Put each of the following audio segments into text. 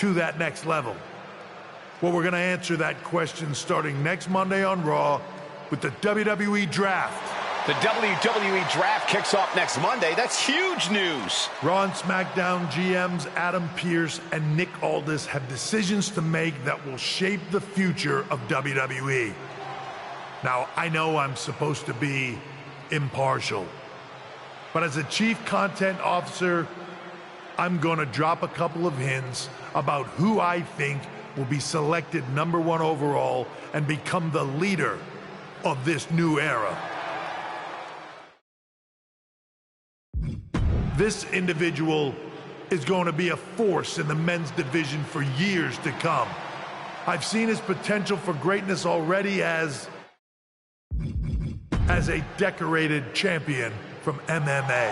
to that next level? Well, we're going to answer that question starting next Monday on Raw with the WWE Draft. The WWE Draft kicks off next Monday. That's huge news. Raw and SmackDown GMs Adam Pearce and Nick Aldis have decisions to make that will shape the future of WWE. Now, I know I'm supposed to be impartial, but as a chief content officer, I'm going to drop a couple of hints about who I think will be selected #1 overall and become the leader of this new era. This individual is going to be a force in the men's division for years to come. I've seen his potential for greatness already as a decorated champion from MMA.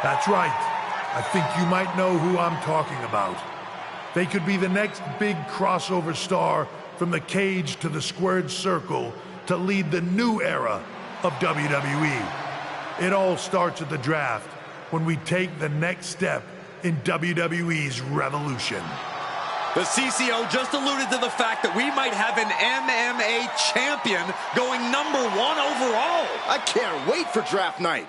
That's right. I think you might know who I'm talking about. They could be the next big crossover star from the cage to the squared circle to lead the new era of WWE. It all starts at the draft, when we take the next step in WWE's revolution. The CCO just alluded to the fact that we might have an MMA champion going #1 overall. I can't wait for draft night.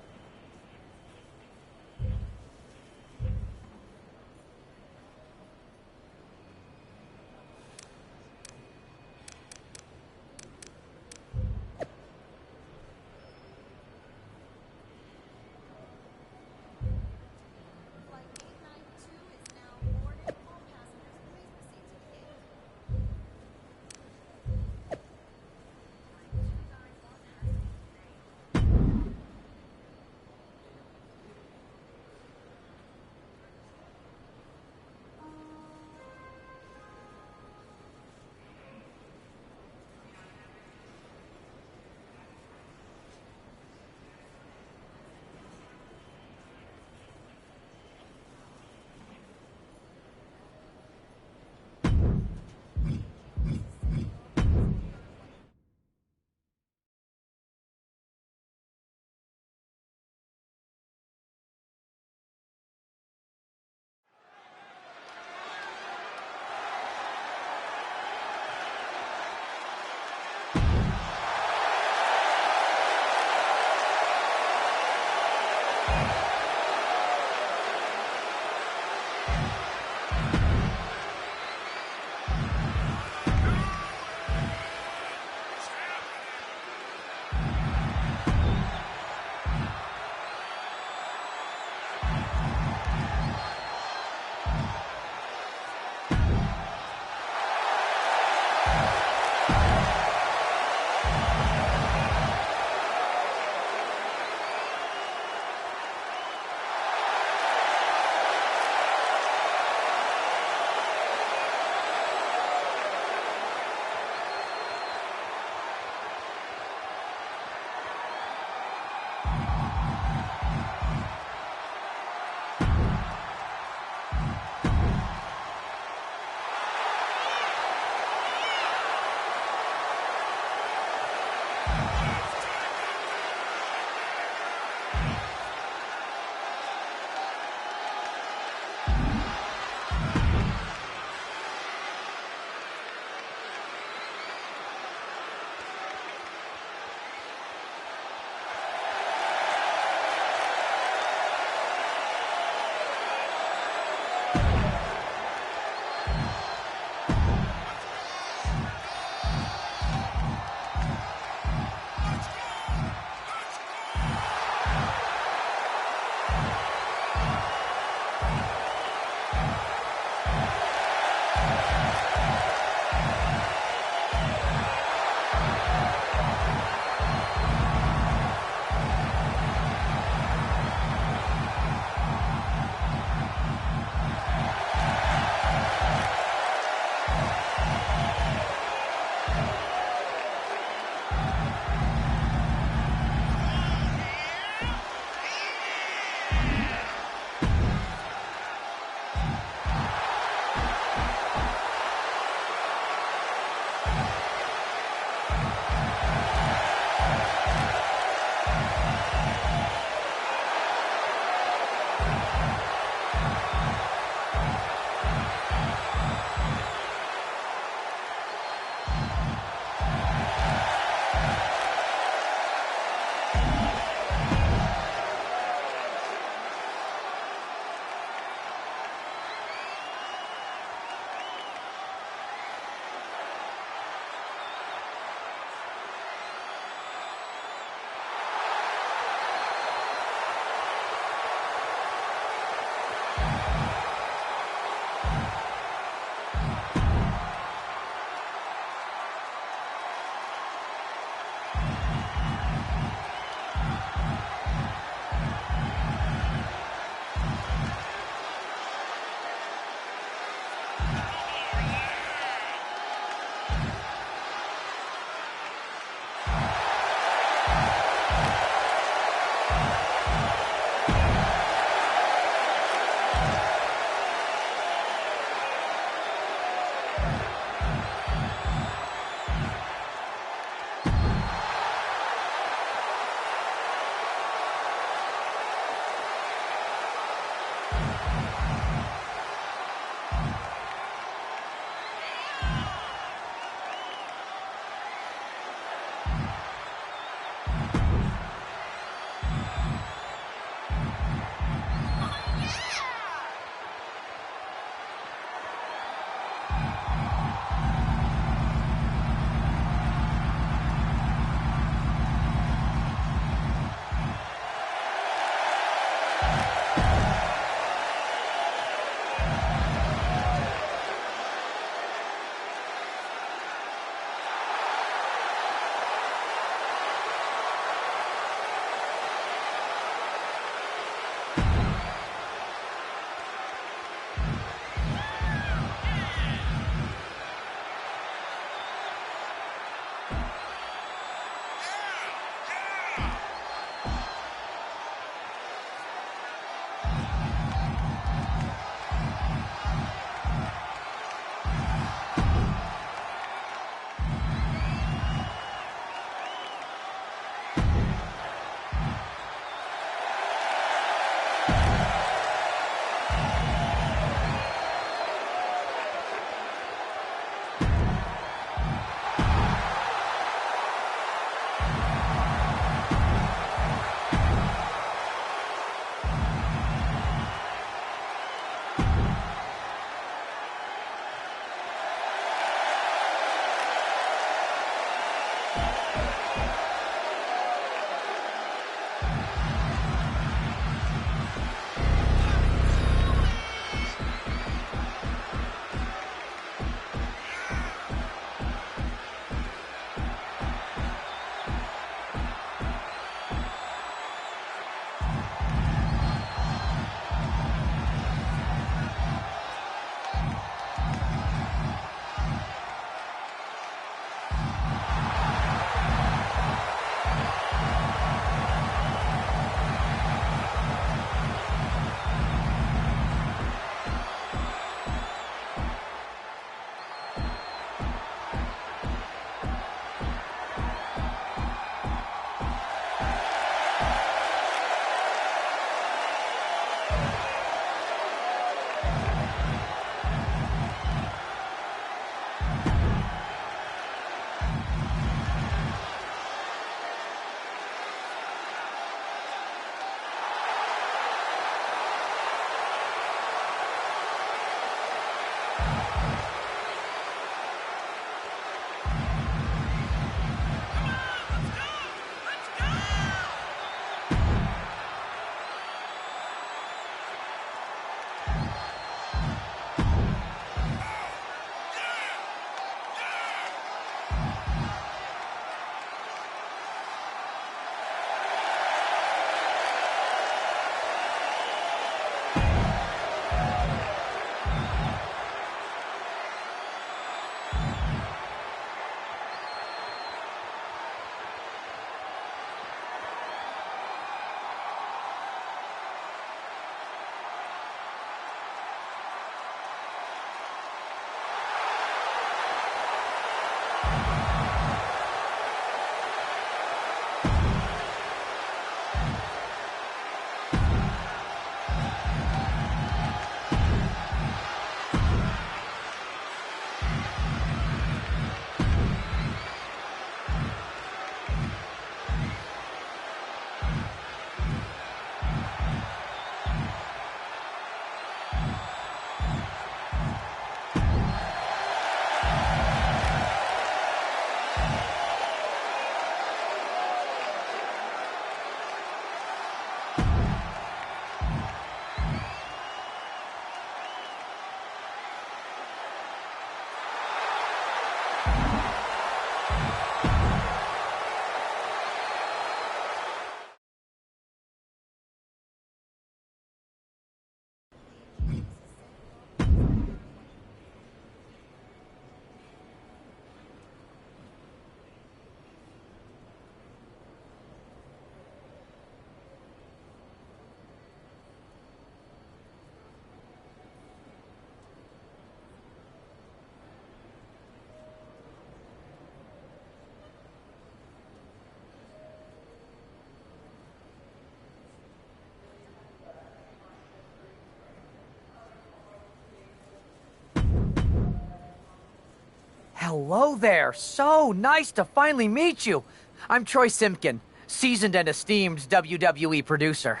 Hello there. So nice to finally meet you. I'm Troy Simpkin, seasoned and esteemed WWE producer.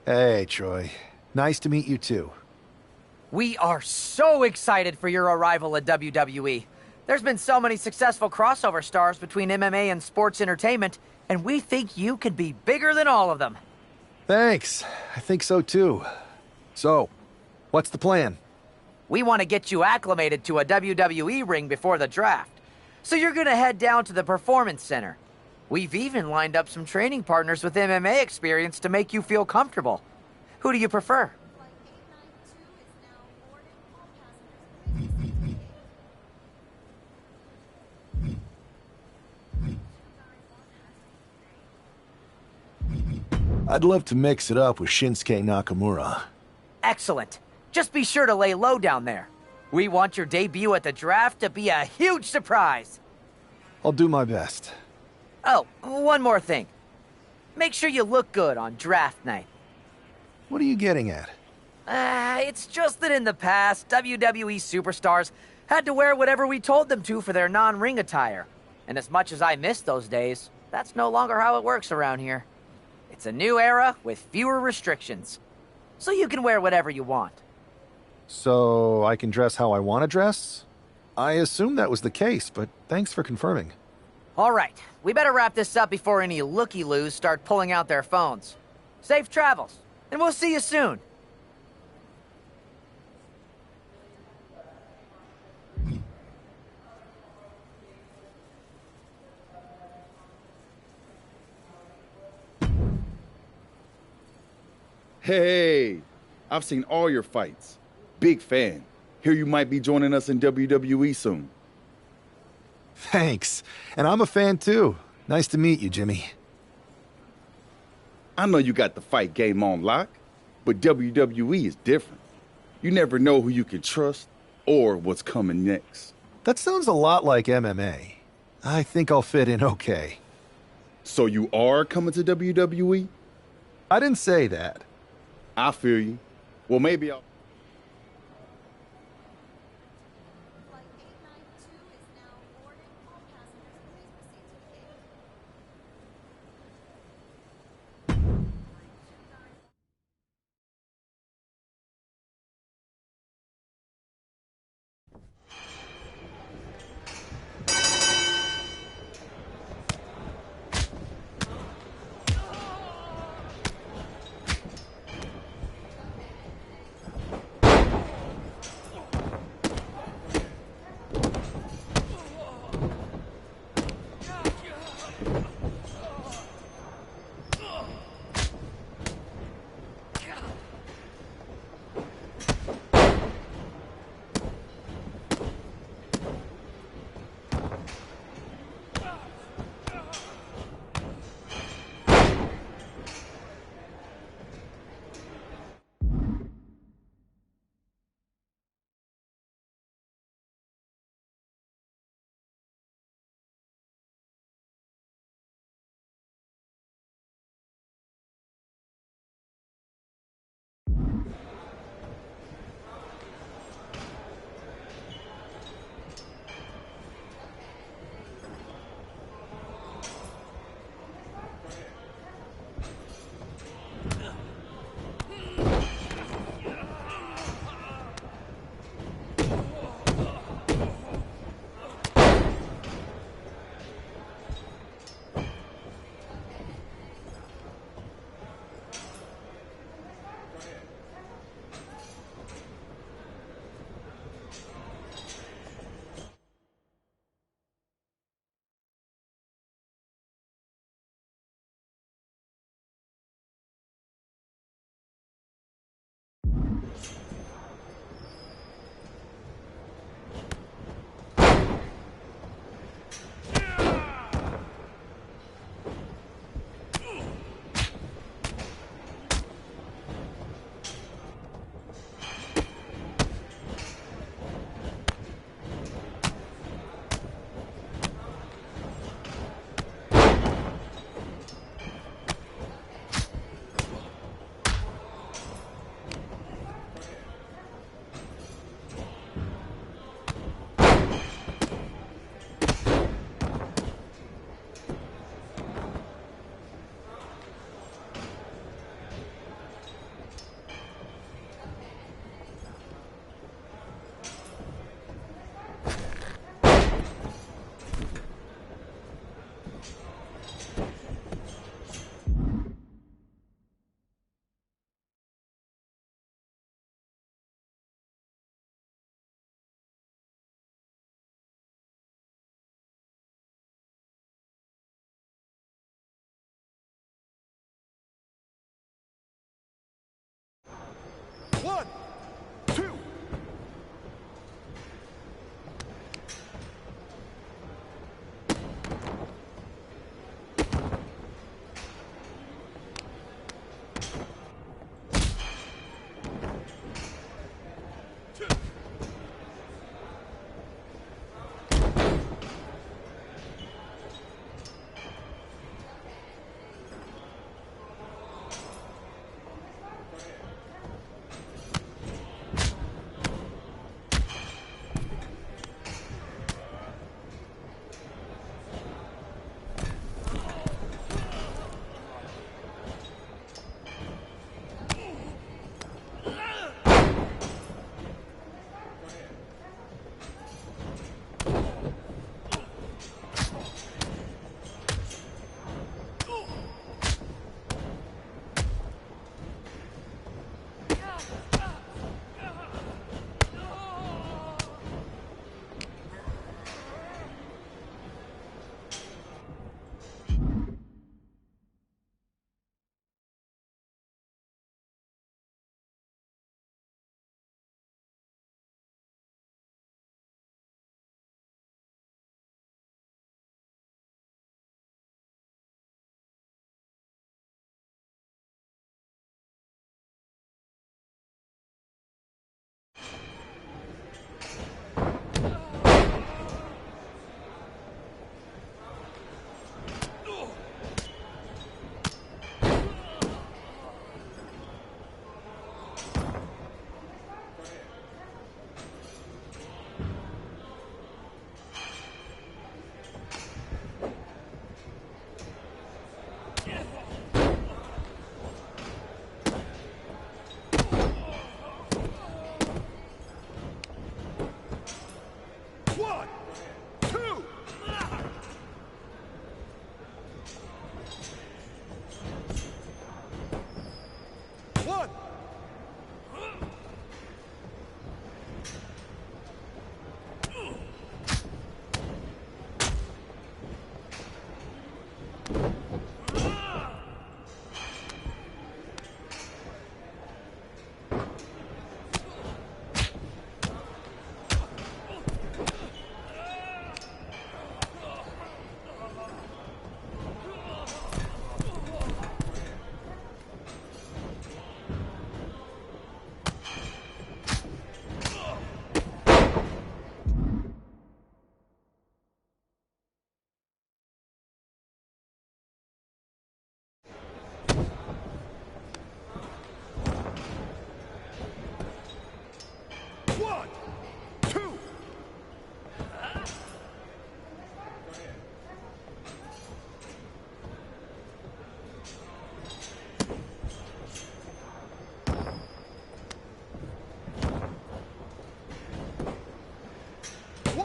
Hey, Troy. Nice to meet you, too. We are so excited for your arrival at WWE. There's been so many successful crossover stars between MMA and sports entertainment, and we think you could be bigger than all of them. Thanks. I think so, too. So, what's the plan? We want to get you acclimated to a WWE ring before the draft. So you're going to head down to the Performance Center. We've even lined up some training partners with MMA experience to make you feel comfortable. Who do you prefer? I'd love to mix it up with Shinsuke Nakamura. Excellent. Just be sure to lay low down there. We want your debut at the draft to be a huge surprise. I'll do my best. Oh, one more thing. Make sure you look good on draft night. What are you getting at? It's just that in the past, WWE superstars had to wear whatever we told them to for their non-ring attire. And as much as I miss those days, that's no longer how it works around here. It's a new era with fewer restrictions. So you can wear whatever you want. So I can dress how I want to dress? I assumed that was the case, but thanks for confirming. All right, we better wrap this up before any looky-loos start pulling out their phones. Safe travels, and we'll see you soon. Hey, I've seen all your fights. Big fan. Hear you might be joining us in WWE soon. Thanks. And I'm a fan, too. Nice to meet you, Jimmy. I know you got the fight game on lock, but WWE is different. You never know who you can trust or what's coming next. That sounds a lot like MMA. I think I'll fit in okay. So you are coming to WWE? I didn't say that. I feel you. Well, maybe I'll...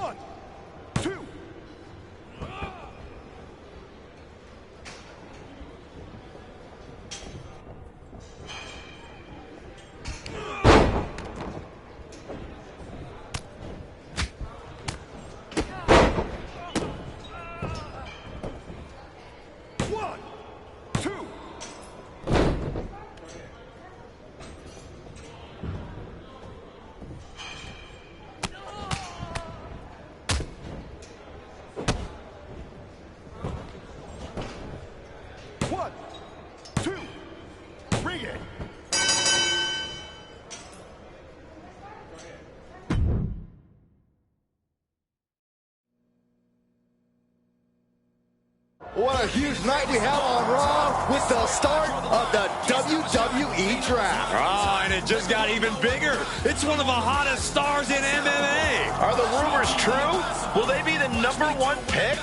1, 2. What a huge night we have on Raw with the start of the WWE Draft. Oh, and it just got even bigger. It's one of the hottest stars in MMA. Are the rumors true? Will they be the #1 pick?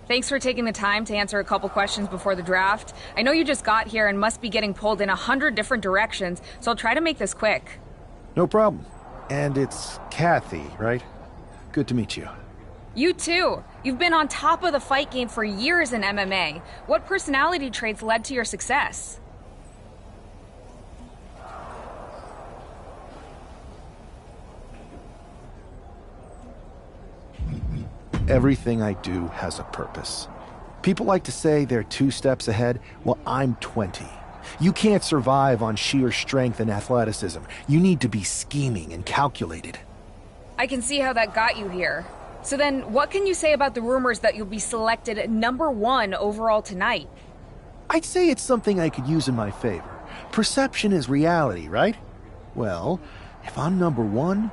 Thanks for taking the time to answer a couple questions before the draft. I know you just got here and must be getting pulled in 100 different directions, so I'll try to make this quick. No problem. And it's Kathy, right? Good to meet you. You too. You've been on top of the fight game for years in MMA. What personality traits led to your success? Everything I do has a purpose. People like to say they're 2 steps ahead. Well, I'm 20. You can't survive on sheer strength and athleticism. You need to be scheming and calculated. I can see how that got you here. So then, what can you say about the rumors that you'll be selected #1 overall tonight? I'd say it's something I could use in my favor. Perception is reality, right? Well, if I'm #1,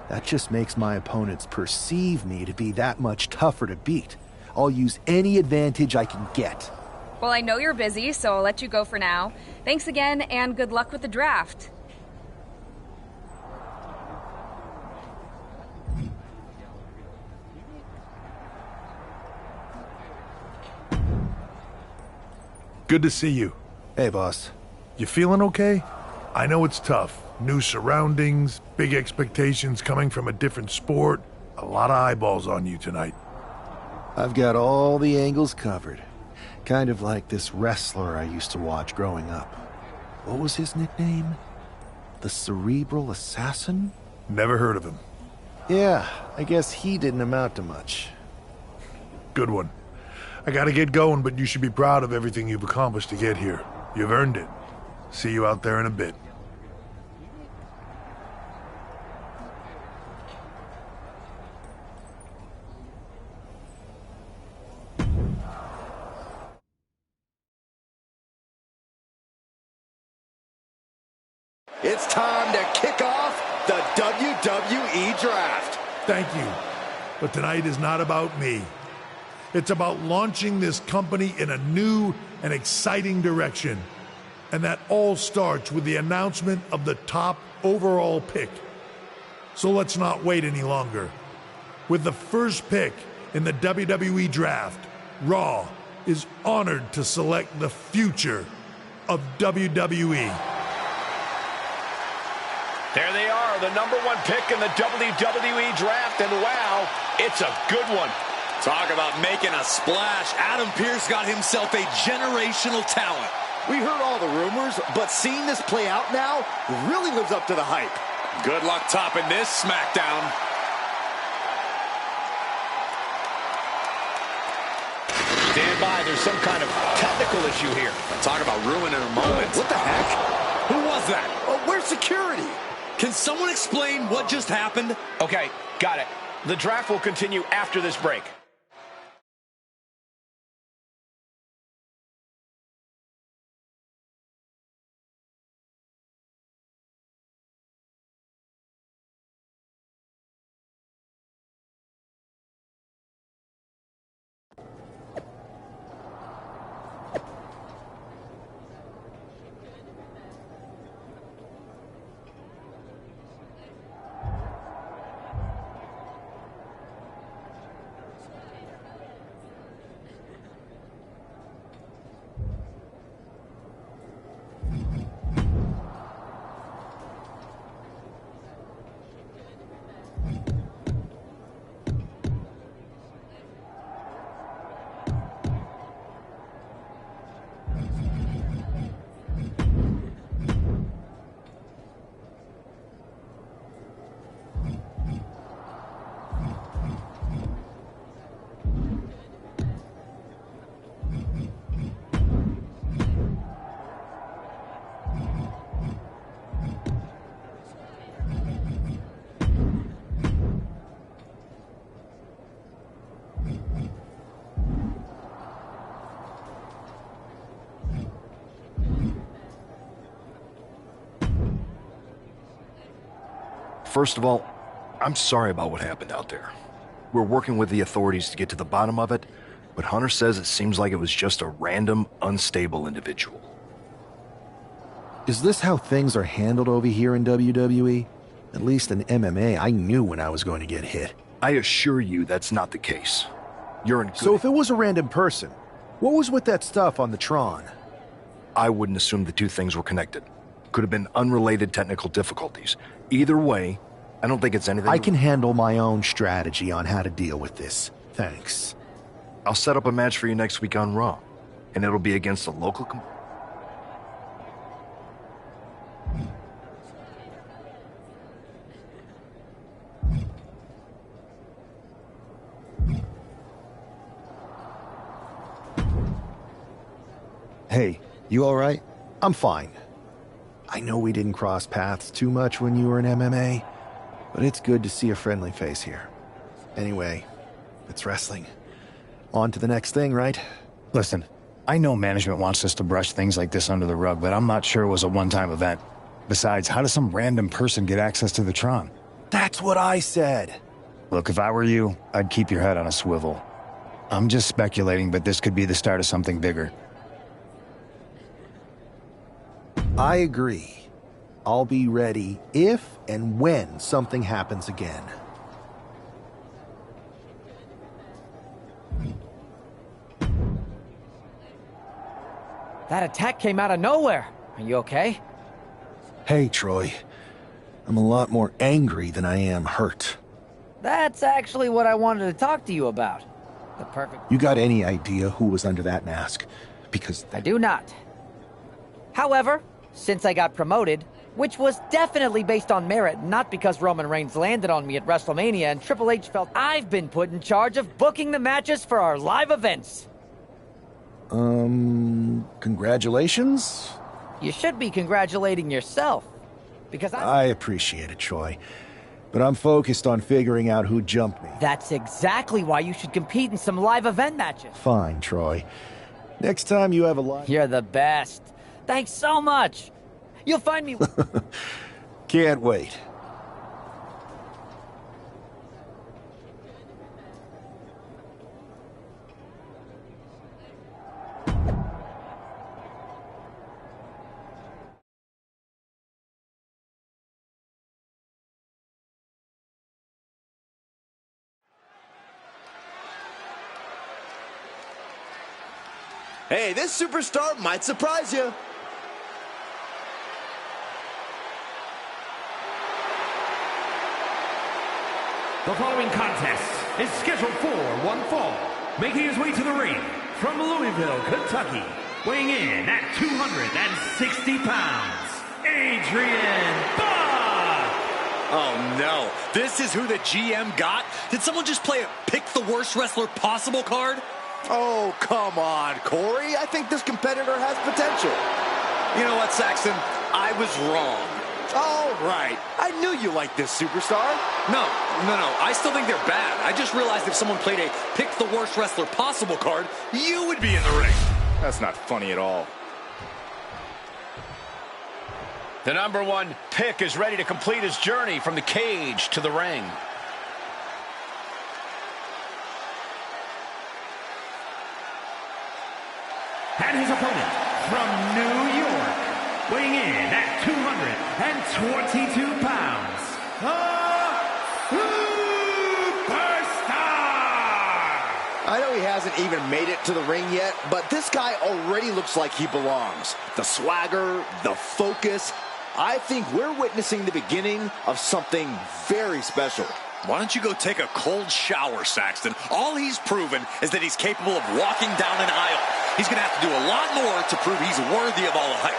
that just makes my opponents perceive me to be that much tougher to beat. I'll use any advantage I can get. Well, I know you're busy, so I'll let you go for now. Thanks again, and good luck with the draft. Good to see you. Hey, boss. You feeling okay? I know it's tough. New surroundings, big expectations coming from a different sport. A lot of eyeballs on you tonight. I've got all the angles covered. Kind of like this wrestler I used to watch growing up. What was his nickname? The Cerebral Assassin? Never heard of him. Yeah, I guess he didn't amount to much. Good one. I gotta get going, but you should be proud of everything you've accomplished to get here. You've earned it. See you out there in a bit. It's time to kick off the WWE Draft. Thank you. But tonight is not about me. It's about launching this company in a new and exciting direction. And that all starts with the announcement of the top overall pick. So let's not wait any longer. With the first pick in the WWE Draft, Raw is honored to select the future of WWE. There they are, the #1 pick in the WWE Draft, and wow, it's a good one. Talk about making a splash. Adam Pearce got himself a generational talent. We heard all the rumors, but seeing this play out now really lives up to the hype. Good luck topping this SmackDown. Stand by, there's some kind of technical issue here. Talk about ruining a moment. What the heck? Who was that? Where's security? Can someone explain what just happened? Okay, got it. The draft will continue after this break. First of all, I'm sorry about what happened out there. We're working with the authorities to get to the bottom of it, but Hunter says it seems like it was just a random, unstable individual. Is this how things are handled over here in WWE? At least in MMA, I knew when I was going to get hit. I assure you that's not the case. You're in good... So if it was a random person, what was with that stuff on the Tron? I wouldn't assume the two things were connected. Could have been unrelated technical difficulties. Either way, I don't think it's anything... I can handle my own strategy on how to deal with this. Thanks. I'll set up a match for you next week on Raw, and it'll be against a local... Hey, you all right? I'm fine. I know we didn't cross paths too much when you were in MMA, but it's good to see a friendly face here. Anyway, it's wrestling. On to the next thing, right? Listen, I know management wants us to brush things like this under the rug, but I'm not sure it was a one-time event. Besides, how does some random person get access to the Tron? That's what I said. Look, if I were you, I'd keep your head on a swivel. I'm just speculating, but this could be the start of something bigger. I agree. I'll be ready if and when something happens again. That attack came out of nowhere. Are you okay? Hey, Troy. I'm a lot more angry than I am hurt. That's actually what I wanted to talk to you about. The perfect... You got any idea who was under that mask? Because... I do not. However, since I got promoted, which was definitely based on merit, not because Roman Reigns landed on me at WrestleMania and Triple H felt I've been put in charge of booking the matches for our live events. Congratulations? You should be congratulating yourself. Because I appreciate it, Troy. But I'm focused on figuring out who jumped me. That's exactly why you should compete in some live event matches. Fine, Troy. Next time you have a live... You're the best. Thanks so much. You'll find me... Can't wait. Hey, this superstar might surprise you. The following contest is scheduled for one fall. Making his way to the ring from Louisville, Kentucky, weighing in at 260 pounds, Adrian Buck! Oh no, this is who the GM got? Did someone just play a pick the worst wrestler possible card? Oh, come on, Corey. I think this competitor has potential. You know what, Saxton? I was wrong. All right. I knew you liked this superstar. No. I still think they're bad. I just realized if someone played a pick the worst wrestler possible card, you would be in the ring. That's not funny at all. The number one pick is ready to complete his journey from the cage to the ring. And his opponent from New York, weighing in at 222 pounds, the Superstar! I know he hasn't even made it to the ring yet, but this guy already looks like he belongs. The swagger, the focus. I think we're witnessing the beginning of something very special. Why don't you go take a cold shower, Saxton? All he's proven is that he's capable of walking down an aisle. He's going to have to do a lot more to prove he's worthy of all the hype.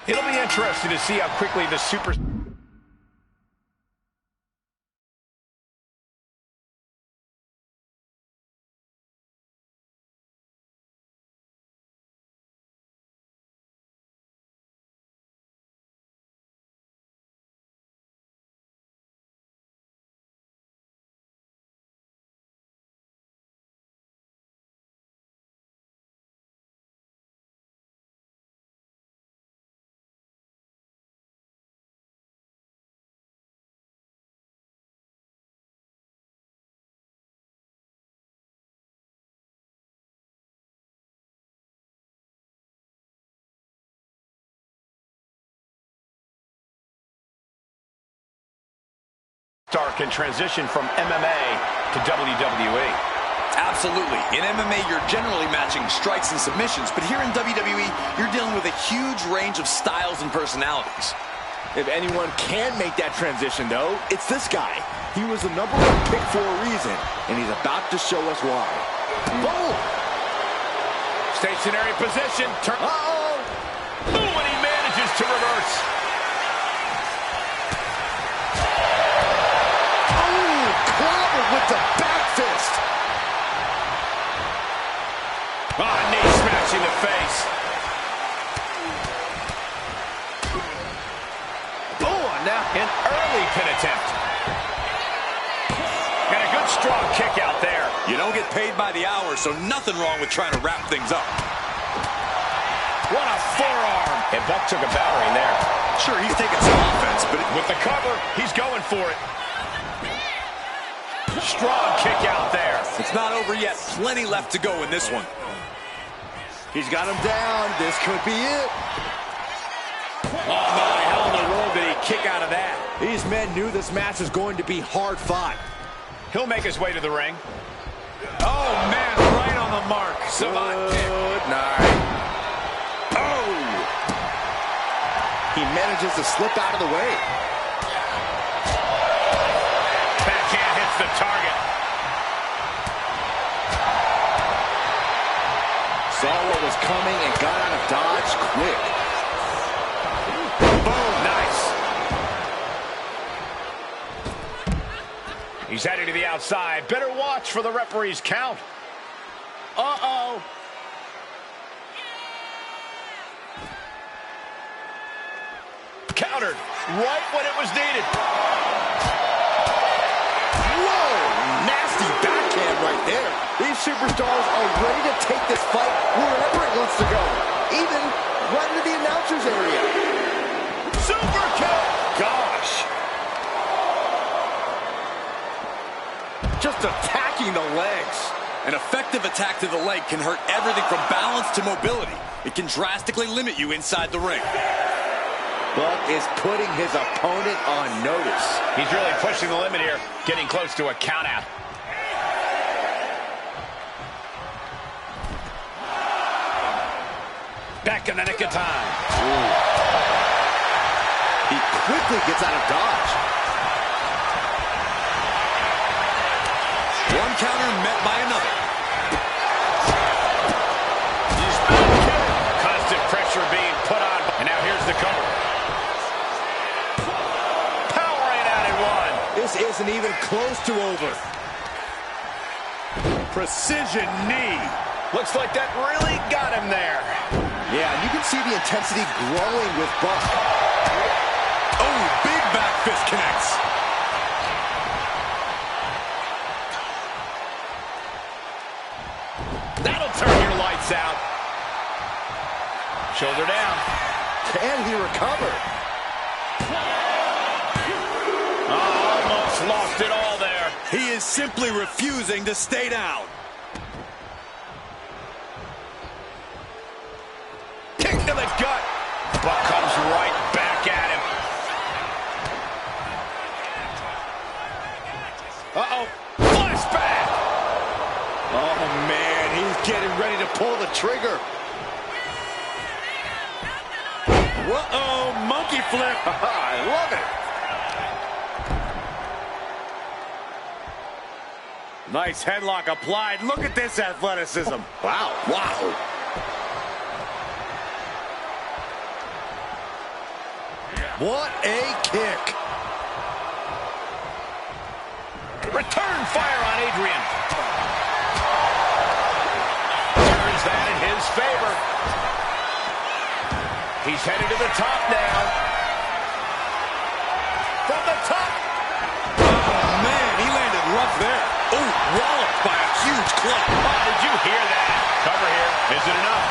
It'll be interesting to see how quickly the super... Star can transition from MMA to WWE. Absolutely. In MMA, you're generally matching strikes and submissions, but here in WWE, you're dealing with a huge range of styles and personalities. If anyone can make that transition, though, it's this guy. He was the number one pick for a reason, and he's about to show us why. Boom! Stationary position. Uh-oh! Boom, and he manages to reverse. Clobbered with the back fist. Knee smash in the face. An early pin attempt. And a good strong kick out there. You don't get paid by the hour, so nothing wrong with trying to wrap things up. What a forearm. And Buck took a battering there. Sure, he's taking some offense, but with the cover, he's going for it. Strong kick out there. It's not over yet. Plenty left to go in this one. He's got him down. This could be it. Oh, my, how in the world did he kick out of that? These men knew this match was going to be hard fought. He'll make his way to the ring. Oh, man, right on the mark. Savant kick. Good night. Oh! He manages to slip out of the way. Backhand hits the target. Saw what was coming and got out of dodge quick. Boom, nice. He's headed to the outside. Better watch for the referee's count. Uh-oh. Countered right when it was needed. Whoa! Nasty backhand right there. These superstars are ready to take this fight wherever it wants to go. Even right into the announcer's area. Super kick! Gosh. Just attacking the legs. An effective attack to the leg can hurt everything from balance to mobility. It can drastically limit you inside the ring. Buck is putting his opponent on notice. He's really pushing the limit here, getting close to a count out. Back in the nick of time. Ooh. He quickly gets out of dodge. One counter met by another. Constant pressure being put on. And now here's the cover. Powering out at one. This isn't even close to over. Precision knee. Looks like that really got him there. Yeah, and you can see the intensity growing with Buck. Oh, big back fist connects. That'll turn your lights out. Shoulder down. Can he recover? Almost lost it all there. He is simply refusing to stay down. Kick to the gut. Buck comes right back at him. Uh-oh. Flashback. Oh, man, he's getting ready to pull the trigger. Whoa, monkey flip. I love it. Nice headlock applied. Look at this athleticism. Wow. Wow. What a kick. Return fire on Adrian. Turns that in his favor. He's headed to the top now. From the top. Oh, man, he landed rough there. Oh, walloped by a huge club. Oh, did you hear that? Cover here. Is it enough?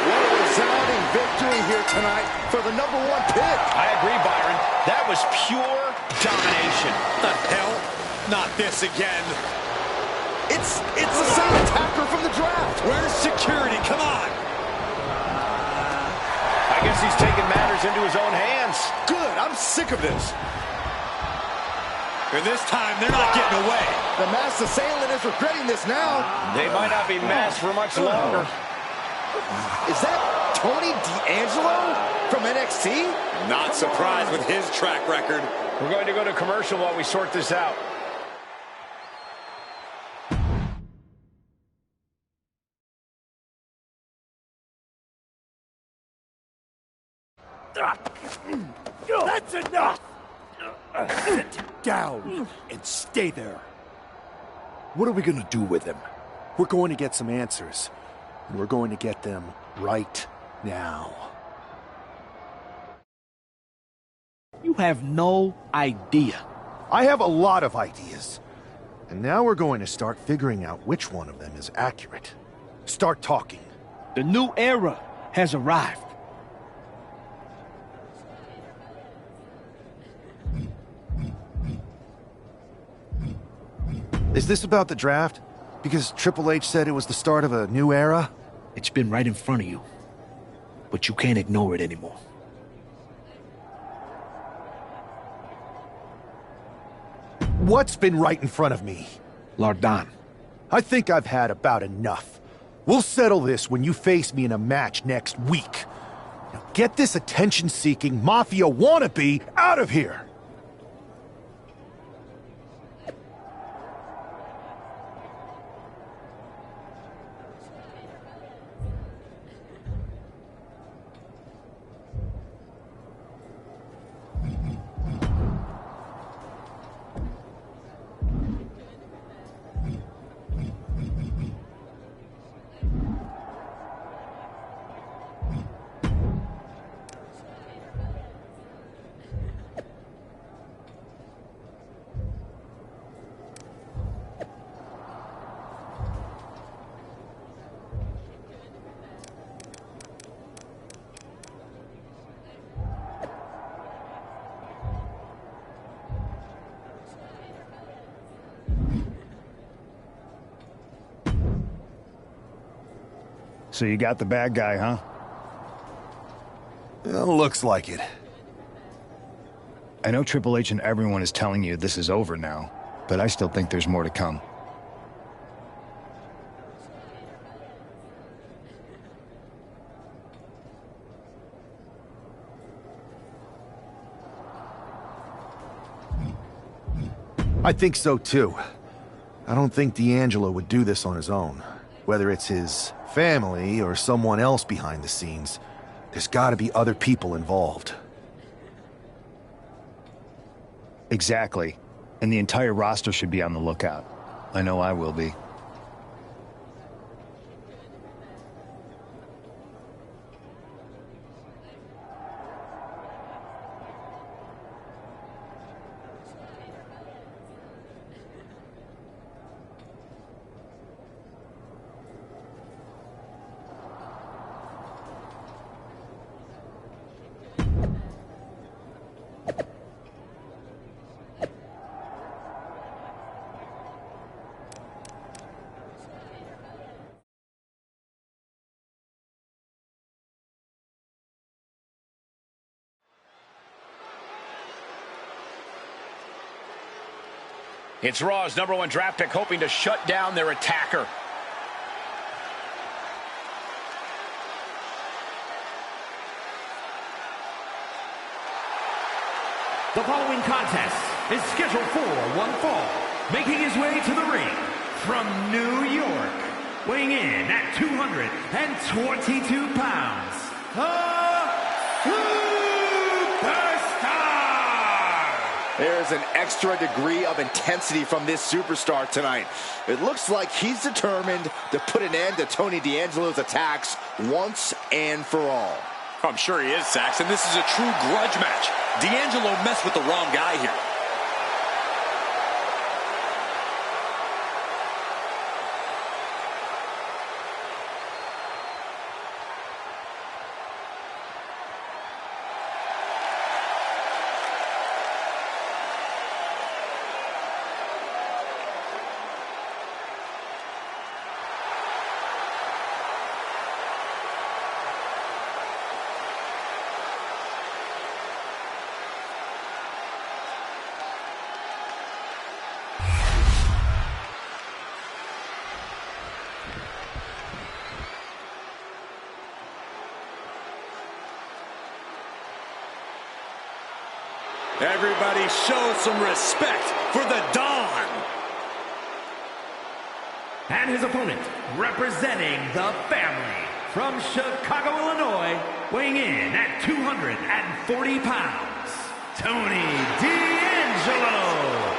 What a resounding victory here tonight for the #1 pick. I agree, Byron. That was pure domination. The hell? Not this again. It's the same attacker from the draft. Where's security? Come on. I guess he's taking matters into his own hands. Good. I'm sick of this. And this time, they're not getting away. The masked assailant is regretting this now. They might not be masked for much longer. Is that Tony D'Angelo from NXT? Not surprised with his track record. We're going to go to commercial while we sort this out. That's enough! Sit down and stay there. What are we going to do with him? We're going to get some answers. And we're going to get them right now. You have no idea. I have a lot of ideas. And now we're going to start figuring out which one of them is accurate. Start talking. The new era has arrived. Is this about the draft? Because Triple H said it was the start of a new era? It's been right in front of you. But you can't ignore it anymore. What's been right in front of me? Lardan. I think I've had about enough. We'll settle this when you face me in a match next week. Now get this attention-seeking Mafia wannabe out of here! So you got the bad guy, huh? Looks like it. I know Triple H and everyone is telling you this is over now, but I still think there's more to come. I think so too. I don't think D'Angelo would do this on his own. Whether it's his family or someone else behind the scenes, there's gotta be other people involved. Exactly. And the entire roster should be on the lookout. I know I will be. It's Raw's #1 draft pick hoping to shut down their attacker. The following contest is scheduled for one fall. Making his way to the ring from New York, weighing in at 222 pounds, There's an extra degree of intensity from this superstar tonight. It looks like he's determined to put an end to Tony D'Angelo's attacks once and for all. I'm sure he is, Saxon. This is a true grudge match. D'Angelo messed with the wrong guy here. Everybody show some respect for the Don. And his opponent, representing the family, from Chicago, Illinois, weighing in at 240 pounds, Tony D'Angelo.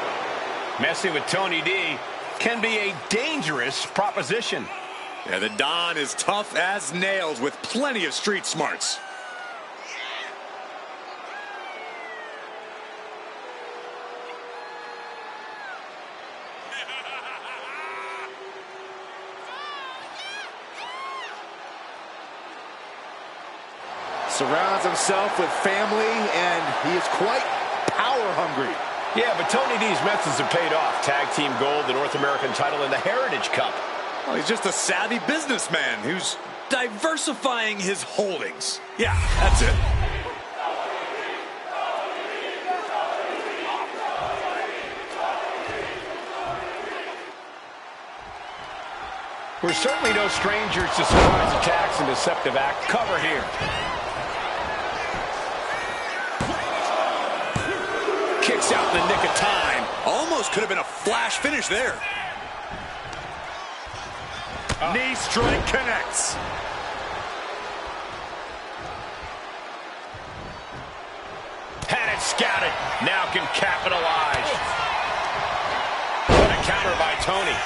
Messing with Tony D can be a dangerous proposition. Yeah, the Don is tough as nails with plenty of street smarts. Surrounds himself with family, and he is quite power hungry. Yeah, but Tony D's methods have paid off. Tag team gold, the North American title, and the Heritage Cup. Well, he's just a savvy businessman who's diversifying his holdings. Yeah, that's it. We're certainly no strangers to surprise attacks and deceptive act. Cover here. Kicks out in the nick of time. Almost could have been a flash finish there. Knee strike connects. Had it scouted. Now can capitalize. What a counter by Tony.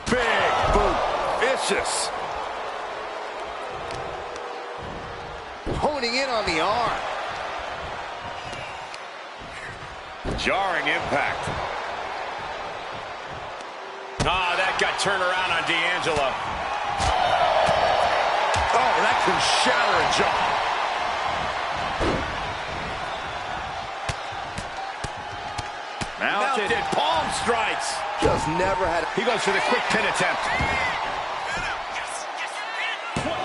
Big boot. Vicious. Honing in on the arm. Jarring impact. Ah, that got turned around on D'Angelo. Oh, that can shatter a jaw. Mounted. Palm strikes. Just never had. He goes for the quick pin attempt.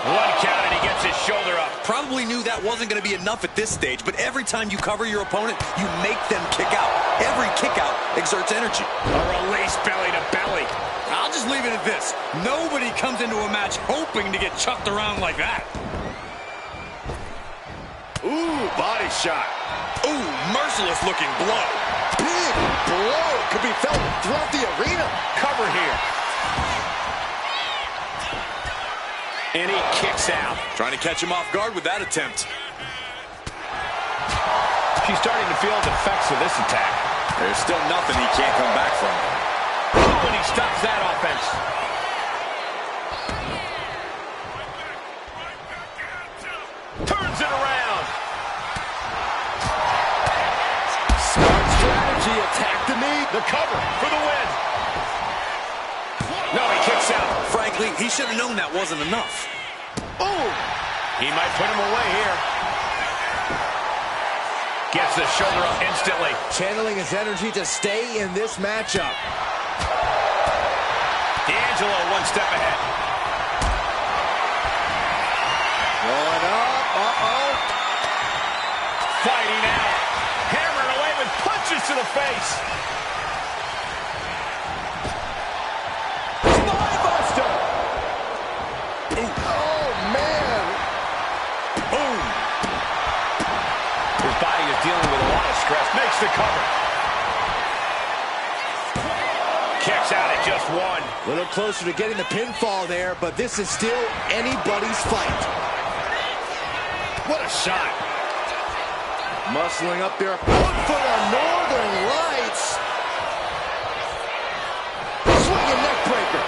One count and he gets his shoulder up. Probably knew that wasn't going to be enough at this stage, but every time you cover your opponent, you make them kick out. Every kick out exerts energy. A release belly to belly. I'll just leave it at this. Nobody comes into a match hoping to get chucked around like that. Ooh, body shot. Ooh, merciless looking blow. Big blow could be felt throughout the arena. Cover here. And he kicks out. Trying to catch him off guard with that attempt. She's starting to feel the effects of this attack. There's still nothing he can't come back from. Oh, and he stops that offense. Turns it around. Smart strategy. Attack the knee. The cover for the win. No, he kicks out. Frankly, he should have known that wasn't enough. Oh! He might put him away here. Gets the shoulder up instantly. Channeling his energy to stay in this matchup. D'Angelo one step ahead. Going up. Uh-oh. Fighting out. Hammering away with punches to the face. Spinebuster. Oh, man. Boom. His body is dealing with a lot of stress. Makes the cover. Kicks out at just one. A little closer to getting the pinfall there, but this is still anybody's fight. What a shot. Muscling up there. One foot on Northern Lights. Swinging neck breaker.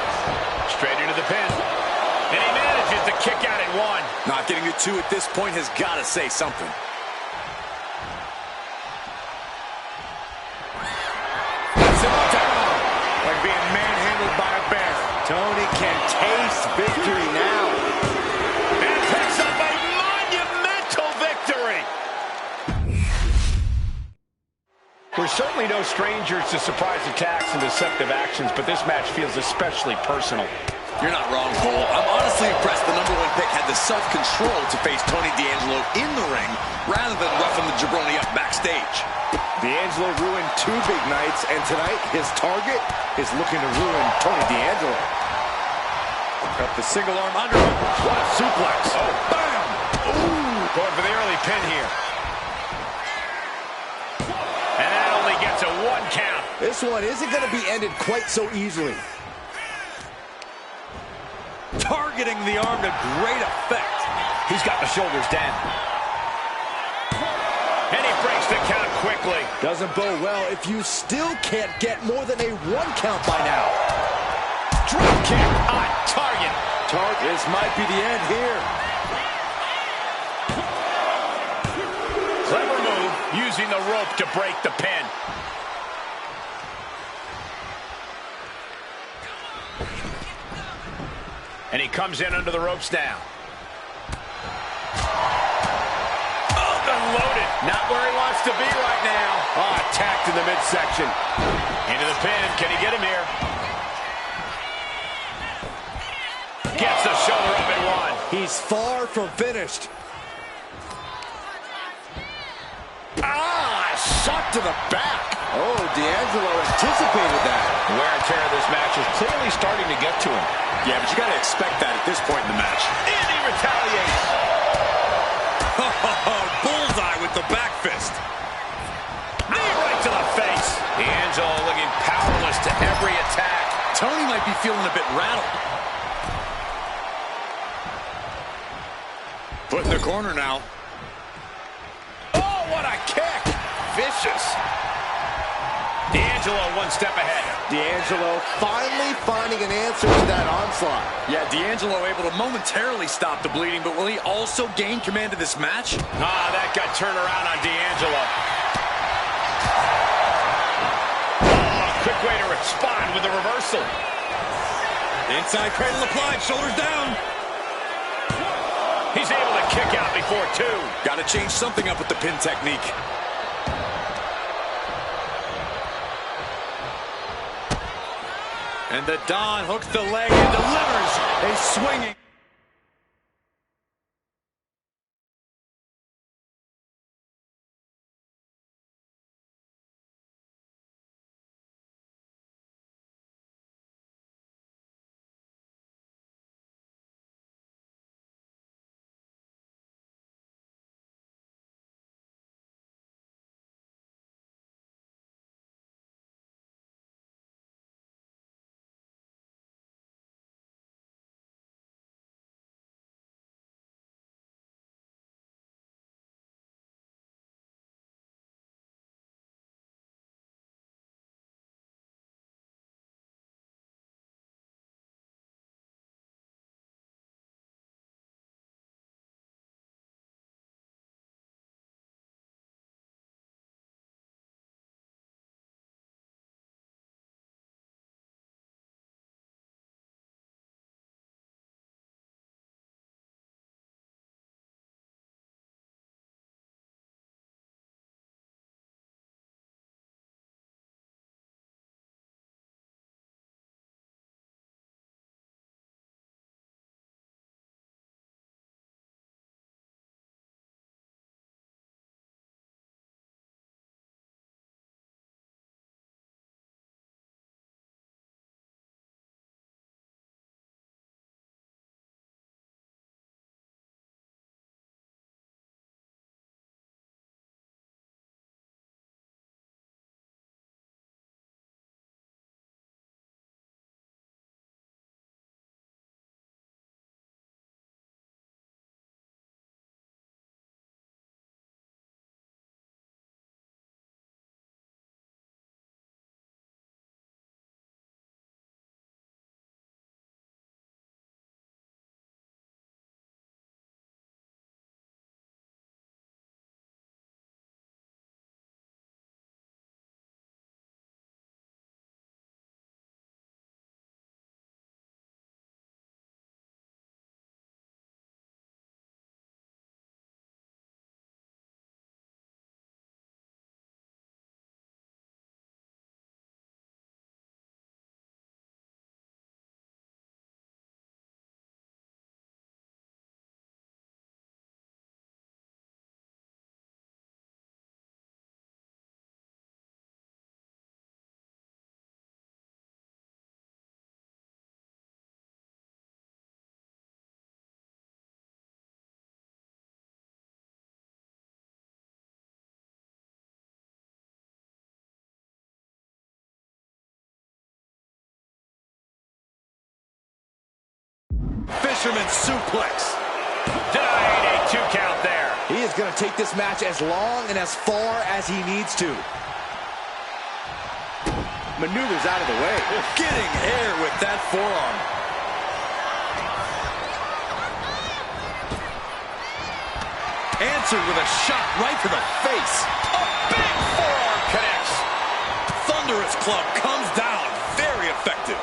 Straight into the pin. And he manages to kick out at one. Not getting to two at this point has got to say something. That's him down. Like being manhandled by a bear. Tony can taste victory now. And picks up a monumental victory. We're certainly no strangers to surprise attacks and deceptive actions, but this match feels especially personal. You're not wrong, Cole. I'm honestly impressed the number one pick had the self-control to face Tony D'Angelo in the ring rather than roughing the jabroni up backstage. D'Angelo ruined two big nights, and tonight his target is looking to ruin Tony D'Angelo. Got the single arm underhook. What a suplex. Oh, bam! Ooh, going for the early pin here. And that only gets a one count. This one isn't going to be ended quite so easily. Targeting the arm to great effect. He's got the shoulders down. And he breaks the count quickly. Doesn't bode well if you still can't get more than a one count by now. Drop kick on target. This might be the end here. Clever move, using the rope to break the pin. And he comes in under the ropes now. Loaded. Not where he wants to be right now. Oh, attacked in the midsection. Into the pin. Can he get him here? Gets the shoulder up and one. He's far from finished. Shot to the back. Oh, D'Angelo anticipated that. The wear and tear of this match is clearly starting to get to him. Yeah, but you got to expect that at this point in the match. And he retaliates. Bullseye with the back fist. Knee right to the face. D'Angelo looking powerless to every attack. Tony might be feeling a bit rattled. Put in the corner now. Oh, what a kick. Vicious. D'Angelo one step ahead. D'Angelo finally finding an answer to that onslaught. Yeah, D'Angelo able to momentarily stop the bleeding, but will he also gain command of this match? That got turned around on D'Angelo. Quick way to respond with a reversal. Inside cradle applied, shoulders down. He's able to kick out before two. Got to change something up with the pin technique. And the Don hooks the leg and delivers a swinging. Fisherman suplex. Denied a 2 count there. He is going to take this match as long and as far as he needs to. Maneuvers out of the way. Getting air with that forearm. Answered with a shot right to the face. A big forearm connects. Thunderous club comes down. Very effective.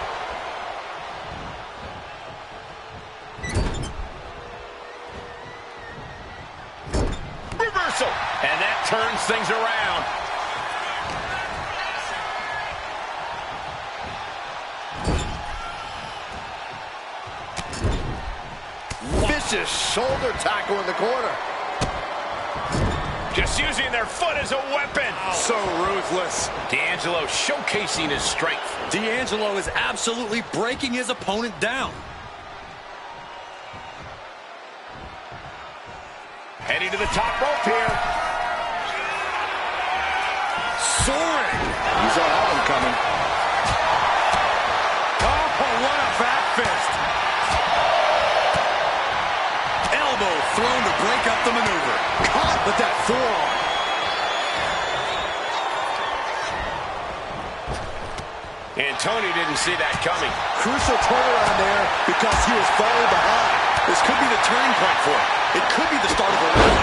things around. Vicious shoulder tackle in the corner. Just using their foot as a weapon. So ruthless. D'Angelo showcasing his strength. D'Angelo is absolutely breaking his opponent down. Heading to the top rope here. Soaring. You saw that one coming. Oh, what a back fist. Elbow thrown to break up the maneuver. Caught with that forearm. And Tony didn't see that coming. Crucial turnaround there because he was falling behind. This could be the turning point for him. It could be the start of a run.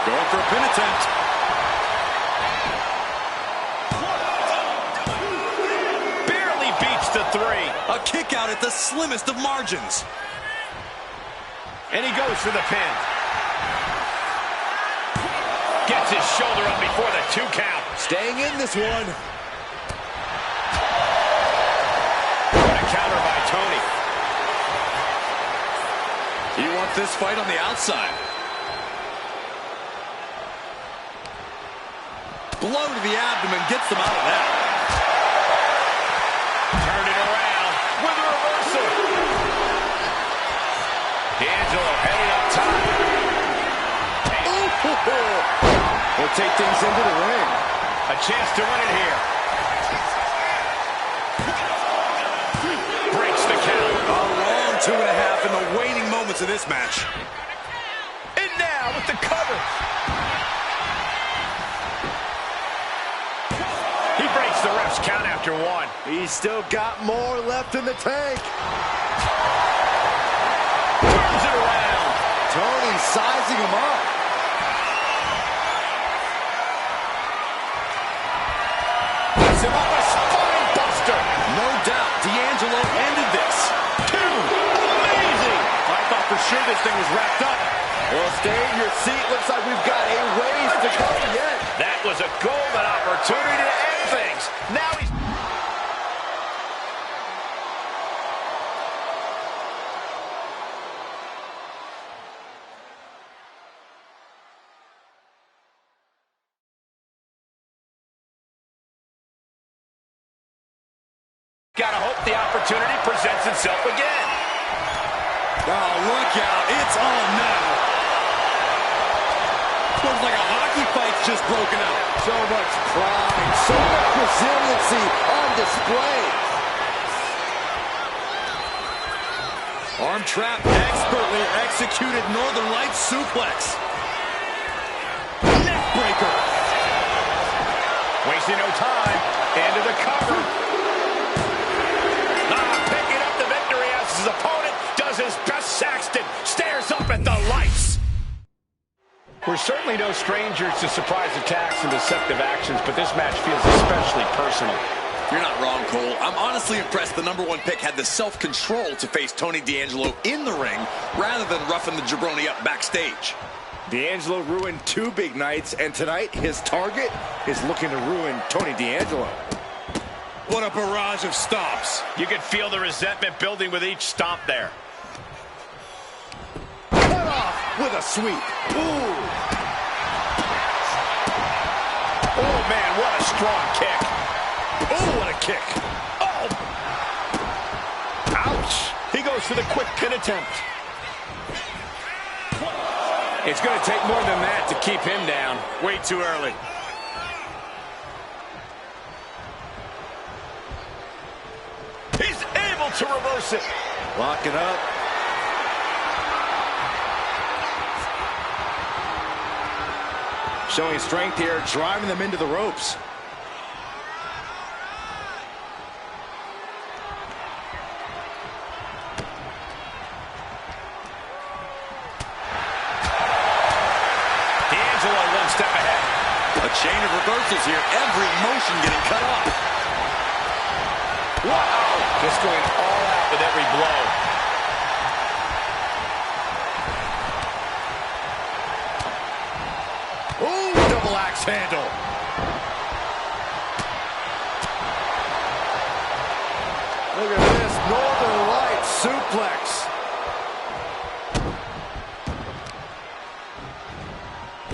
Going for a pin attempt. Barely beats the 3. A kick out at the slimmest of margins. And he goes for the pin. Gets his shoulder up before the 2 count. Staying in this one. What a counter by Tony. You want this fight on the outside. Blow to the abdomen gets them out of that. Turn it around with a reversal. D'Angelo headed up top. We'll take things into the ring. A chance to win it here. Breaks the count. A long 2.5 in the waning moments of this match. And now with the cover. He breaks the ref's count after 1. He's still got more left in the tank. Turns it around. Tony sizing him up. Puts him up a spine buster. No doubt D'Angelo ended this. 2. Amazing. I thought for sure this thing was wrapped up. Well, stay in your seat. Looks like we've got a ways to go yet. That was a golden opportunity to end things. Now he's... Gotta hope the opportunity presents itself again. Oh, look out. It's on now. Looks like a hockey fight's just broken out. So much pride, so much resiliency on display. Arm trap, expertly executed Northern Lights suplex. Neck breaker. Wasting no time. Into the cover. Picking up the victory as his opponent does his best. Saxton stares up at the lights. We're certainly no strangers to surprise attacks and deceptive actions, but this match feels especially personal. You're not wrong, Cole. I'm honestly impressed the #1 pick had the self-control to face Tony D'Angelo in the ring rather than roughing the jabroni up backstage. D'Angelo ruined 2 big nights, and tonight his target is looking to ruin Tony D'Angelo. What a barrage of stops. You can feel the resentment building with each stomp there. Cut off with a sweep. Ooh. Oh, man, what a strong kick. Oh, what a kick. Oh. Ouch. He goes for the quick pin attempt. It's going to take more than that to keep him down. Way too early. He's able to reverse it. Lock it up. Showing strength here, driving them into the ropes. D'Angelo one step ahead. A chain of reversals here, every motion getting cut off. Wow! Just going all out with every blow. Ooh, double Look at this, Northern Lights suplex.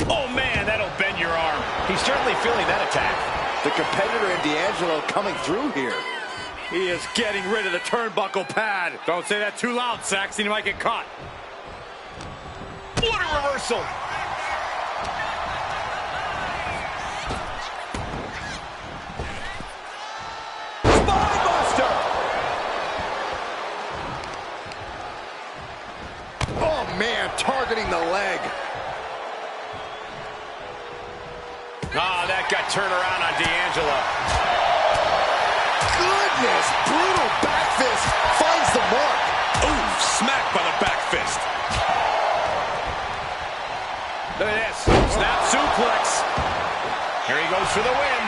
Oh, man, that'll bend your arm. He's certainly feeling that attack. The competitor in D'Angelo coming through here. He is getting rid of the turnbuckle pad. Don't say that too loud, Saxton. You might get caught. What a reversal. Spinebuster. Oh, man, targeting the leg. Ah, that got turned around on D'Angelo. Goodness, brutal back fist finds the mark. Ooh, smacked by the back fist. Look at this. Snap suplex. Here he goes for the win.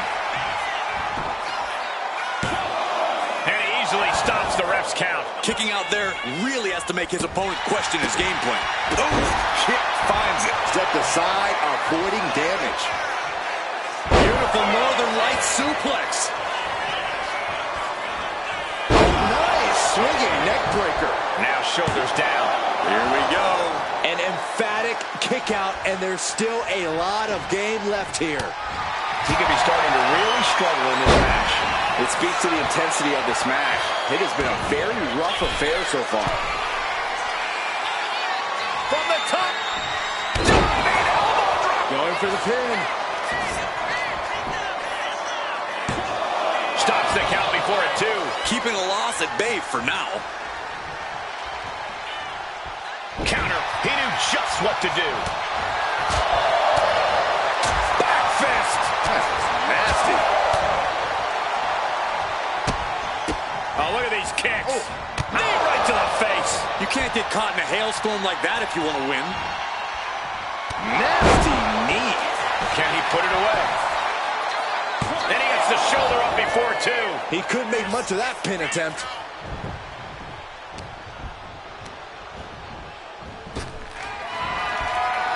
And he easily stops the ref's count. Kicking out there really has to make his opponent question his game plan. Oh, kick finds it. Stepped aside, avoiding damage. Beautiful Northern Lights suplex. Nice swinging neck breaker. Now shoulders down. Here we go. An emphatic kick out, and there's still a lot of game left here. He could be starting to really struggle in this match. It speaks to the intensity of this match. It has been a very rough affair so far. From the top. Going for the pin. Stops the count before it, too. Keeping a loss at bay for now. Counter. He knew just what to do. Back fist. That's nasty. Oh, look at these kicks. Knee right to the face. You can't get caught in a hailstorm like that if you want to win. Nasty knee. Can he put it away? Then he gets the shoulder up before, too. He couldn't make much of that pin attempt.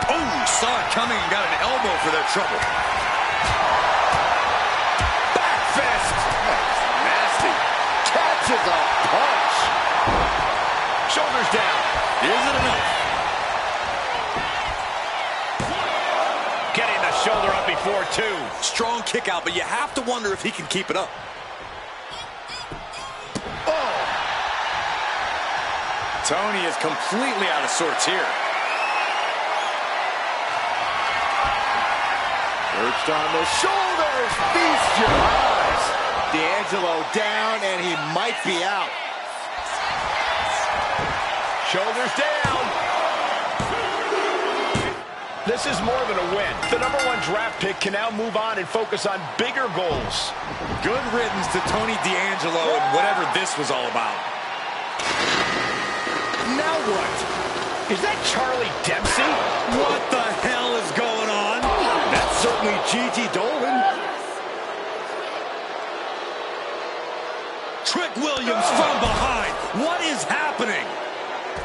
Oh, saw it coming and got an elbow for their trouble. Back fist. That's nasty. Catches a punch. Shoulders down. Is it enough? Getting the shoulder up before, too. Strong kick out, but you have to wonder if he can keep it up. Oh. Tony is completely out of sorts here. Perched on the shoulders. Feast your eyes. D'Angelo down, and he might be out. Shoulders down. This is more than a win. The #1 draft pick can now move on and focus on bigger goals. Good riddance to Tony D'Angelo and whatever this was all about. Now what? Is that Charlie Dempsey? What the hell is going on? That's certainly Gigi Dolan. Trick Williams from behind. What is happening?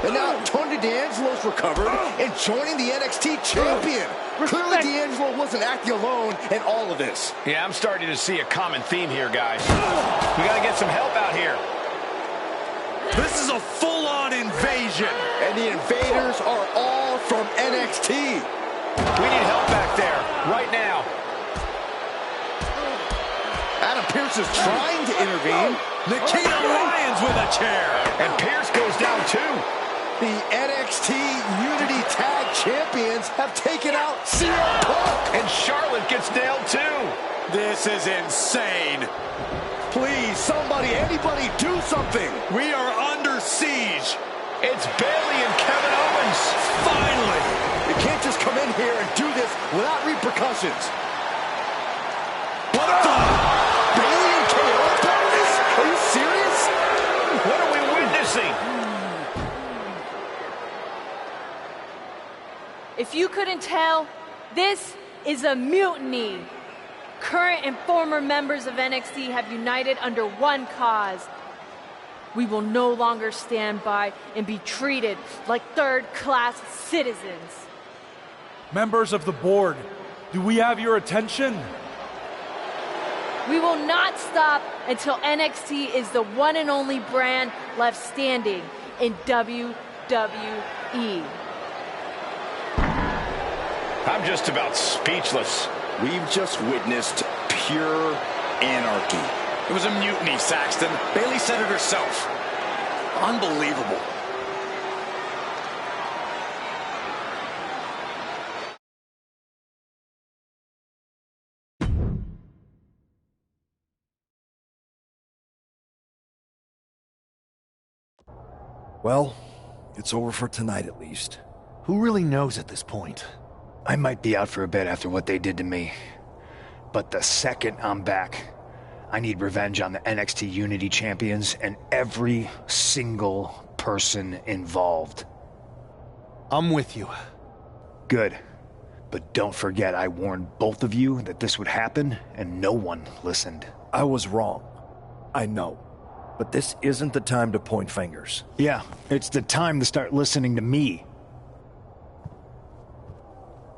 And now Tony D'Angelo's recovered and joining the NXT champion. Clearly D'Angelo wasn't acting alone in all of this. Yeah, I'm starting to see a common theme here, guys. We got to get some help out here. This is a full-on invasion. And the invaders are all from NXT. We need help back there, right now. Adam Pearce is trying to intervene. Nikita Lyons with a chair. And Pearce goes down, too. The NXT Unity Tag Champions have taken out CM Punk. And Charlotte gets nailed, too. This is insane. Please, somebody, anybody, do something. We are under siege. It's Bayley and Kevin Owens. Finally. You can't just come in here and do this without repercussions. What the? Bayley and KO about this? Are you serious? What are we witnessing? If you couldn't tell, this is a mutiny. Current and former members of NXT have united under one cause. We will no longer stand by and be treated like third-class citizens. Members of the board, do we have your attention? We will not stop until NXT is the one and only brand left standing in WWE. I'm just about speechless. We've just witnessed pure anarchy. It was a mutiny, Saxton. Bayley said it herself. Unbelievable. Well, it's over for tonight at least. Who really knows at this point? I might be out for a bit after what they did to me. But the second I'm back, I need revenge on the NXT Unity Champions and every single person involved. I'm with you. Good. But don't forget I warned both of you that this would happen, and no one listened. I was wrong. I know. But this isn't the time to point fingers. Yeah, it's the time to start listening to me.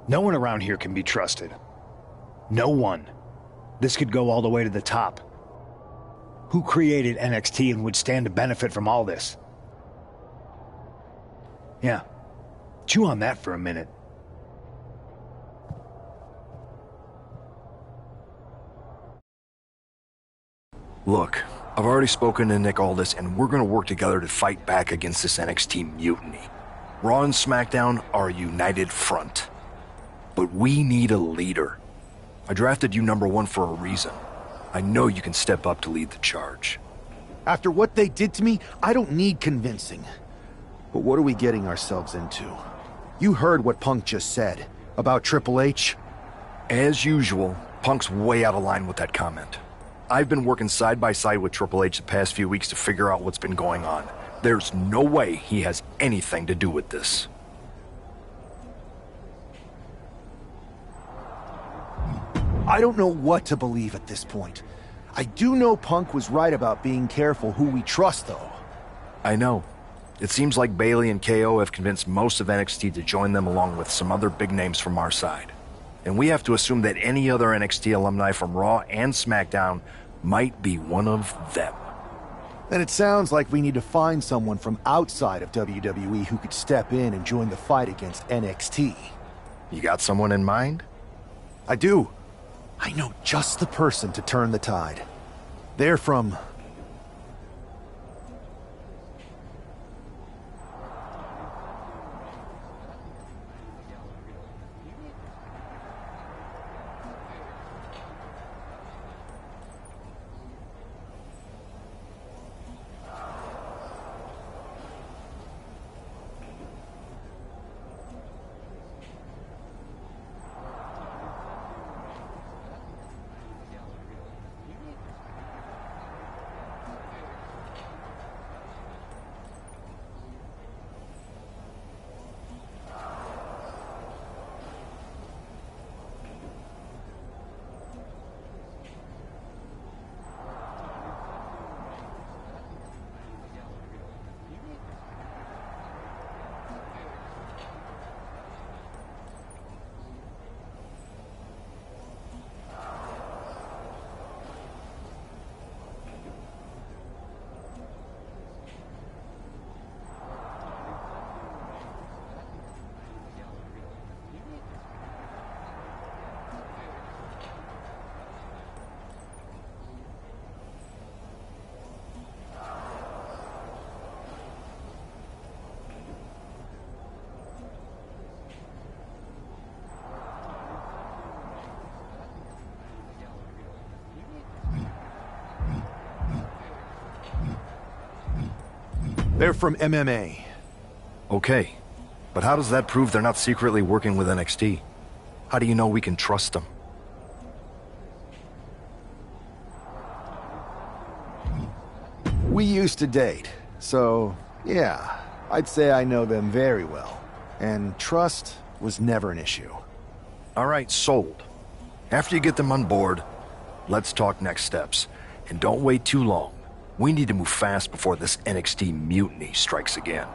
No one around here can be trusted. No one. This could go all the way to the top. Who created NXT and would stand to benefit from all this? Yeah. Chew on that for a minute. Look, I've already spoken to Nick Aldis, and we're gonna work together to fight back against this NXT mutiny. Raw and SmackDown are a united front. But we need a leader. I drafted you #1 for a reason. I know you can step up to lead the charge. After what they did to me, I don't need convincing. But what are we getting ourselves into? You heard what Punk just said about Triple H. As usual, Punk's way out of line with that comment. I've been working side by side with Triple H the past few weeks to figure out what's been going on. There's no way he has anything to do with this. I don't know what to believe at this point. I do know Punk was right about being careful who we trust, though. I know. It seems like Bayley and KO have convinced most of NXT to join them along with some other big names from our side. And we have to assume that any other NXT alumni from Raw and SmackDown might be one of them. Then it sounds like we need to find someone from outside of WWE who could step in and join the fight against NXT. You got someone in mind? I do. I know just the person to turn the tide. They're from... They're from MMA. Okay, but how does that prove they're not secretly working with NXT? How do you know we can trust them? We used to date, so yeah, I'd say I know them very well. And trust was never an issue. All right, sold. After you get them on board, let's talk next steps. And don't wait too long. We need to move fast before this NXT mutiny strikes again.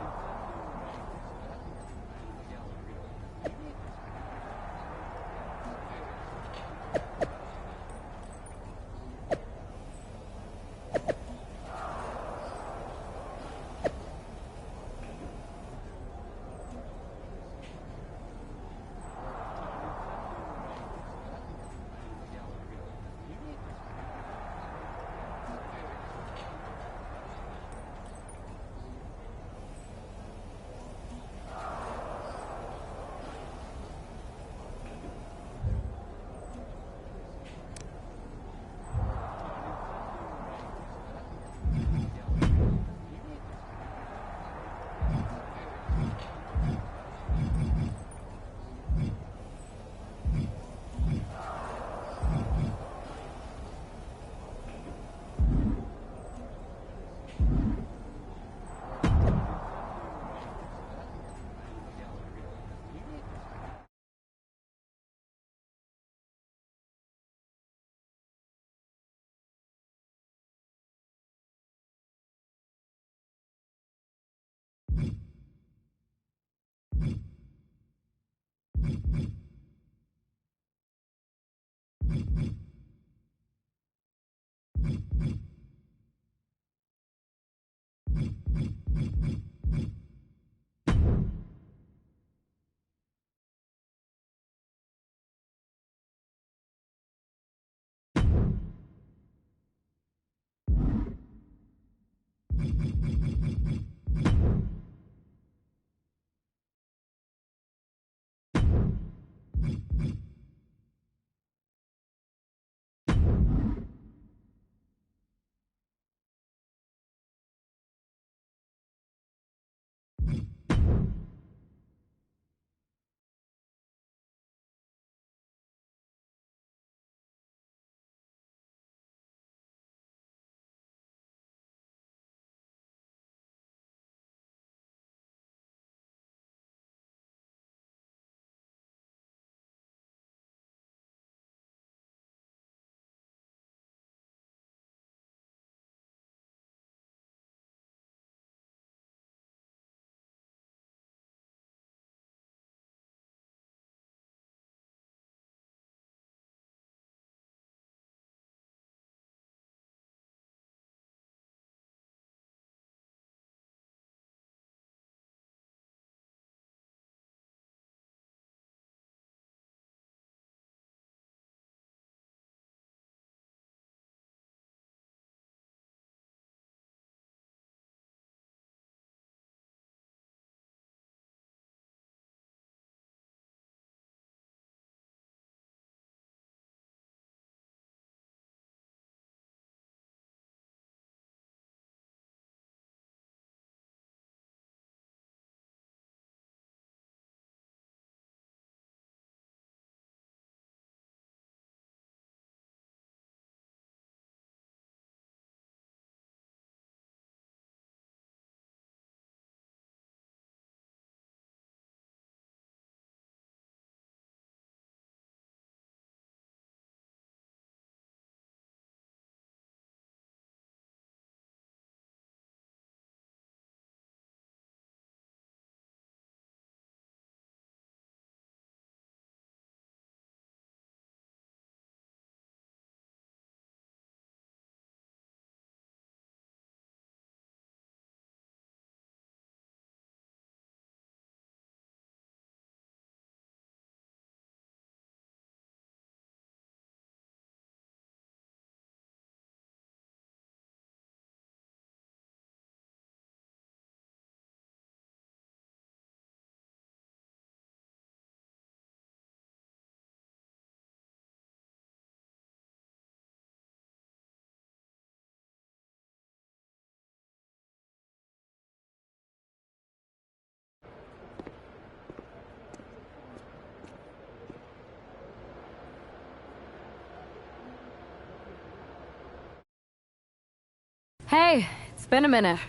Hey, it's been a minute.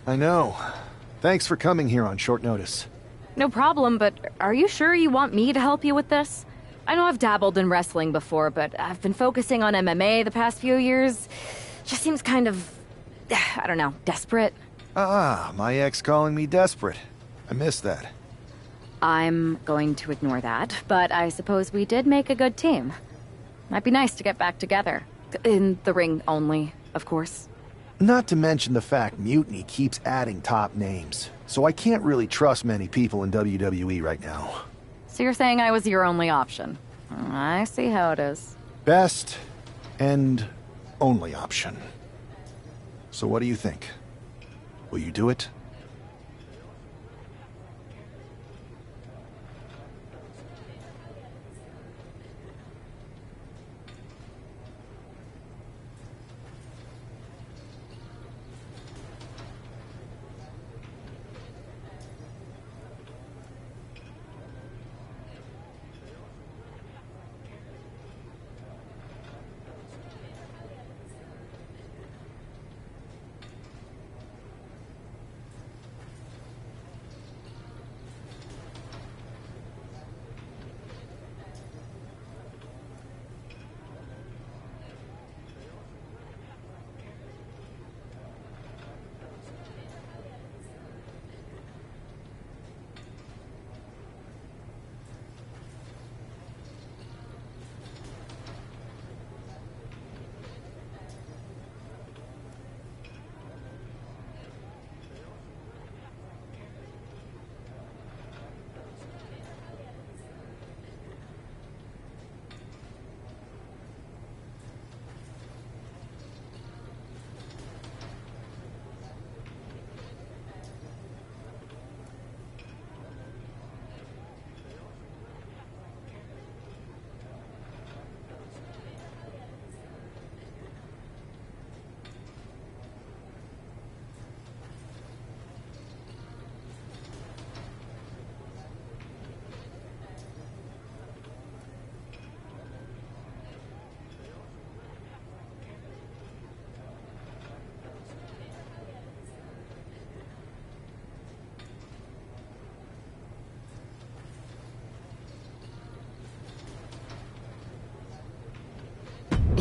I know. Thanks for coming here on short notice. No problem, but are you sure you want me to help you with this? I know I've dabbled in wrestling before, but I've been focusing on MMA the past few years. Just seems kind of, I don't know, desperate. Ah, my ex calling me desperate. I miss that. I'm going to ignore that, but I suppose we did make a good team. Might be nice to get back together. In the ring only, of course. Not to mention the fact Mutiny keeps adding top names, so I can't really trust many people in WWE right now. So you're saying I was your only option? I see how it is. Best and only option. So what do you think? Will you do it?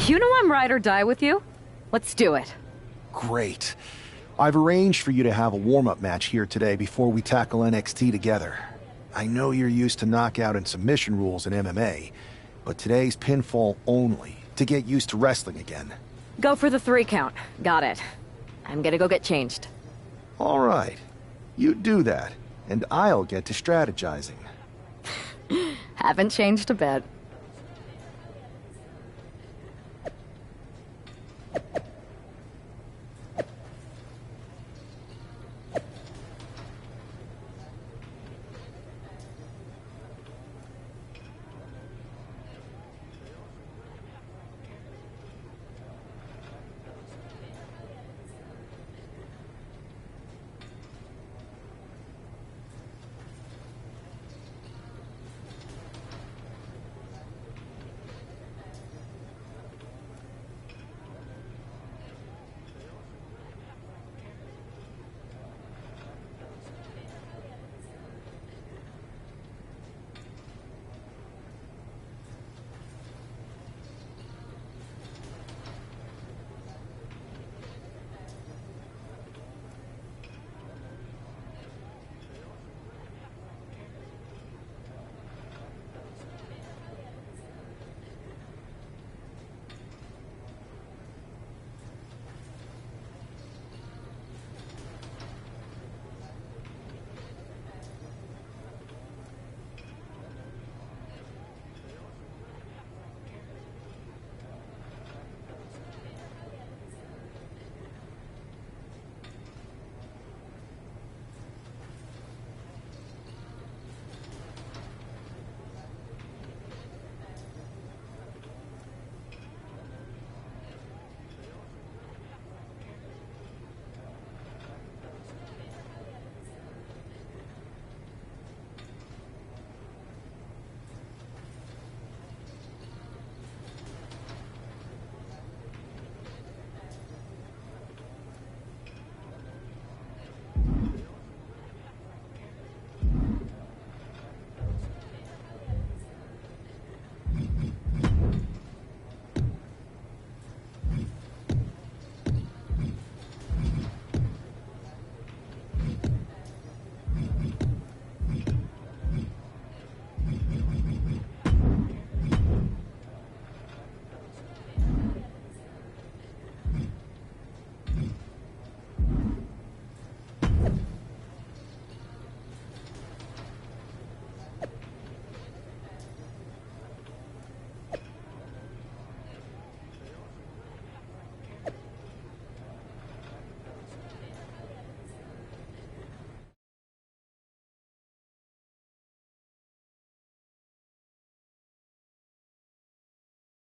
You know I'm ride or die with you. Let's do it. Great. I've arranged for you to have a warm-up match here today before we tackle NXT together. I know you're used to knockout and submission rules in MMA, but today's pinfall only, to get used to wrestling again. Go for the 3 count. Got it. I'm gonna go get changed. All right. You do that, and I'll get to strategizing. Haven't changed a bit.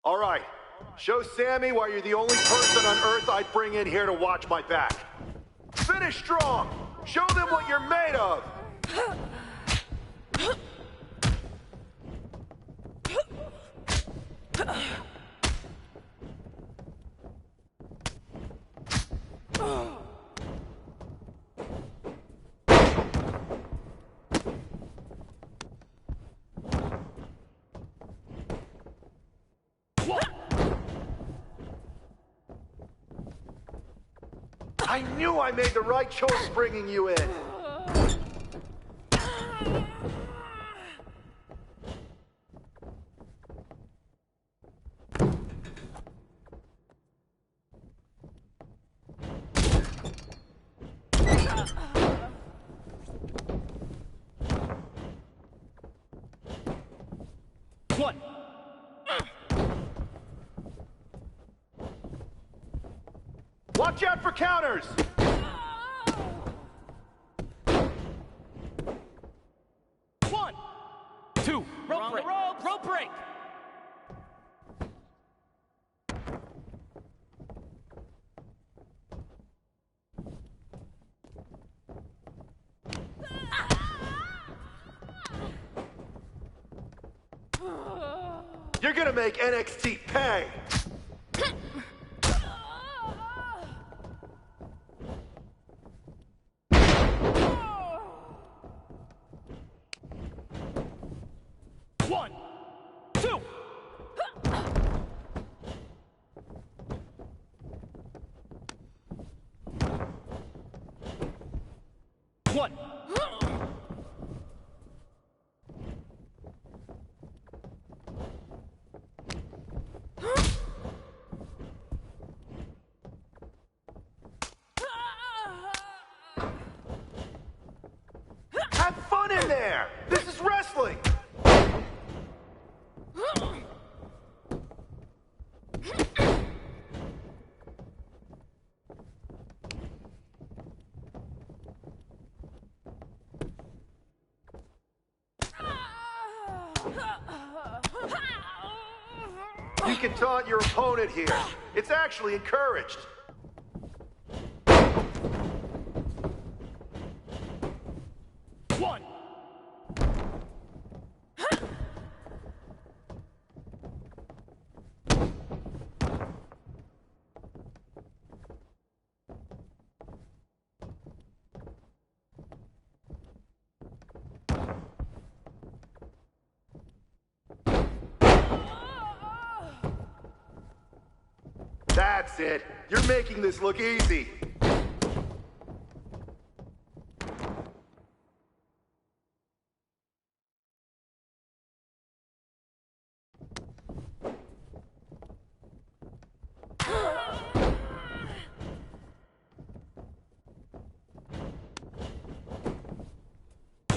All right, show Sammy why you're the only person on Earth I'd bring in here to watch my back. Finish strong. Show them what you're made of. I knew I made the right choice bringing you in. One. Watch out for counters! One. Two. Rope break. Rope break. You're gonna make NXT pay! One. Two. One. Have fun in there! This is wrestling! You can taunt your opponent here. It's actually encouraged. One. That's it. You're making this look easy.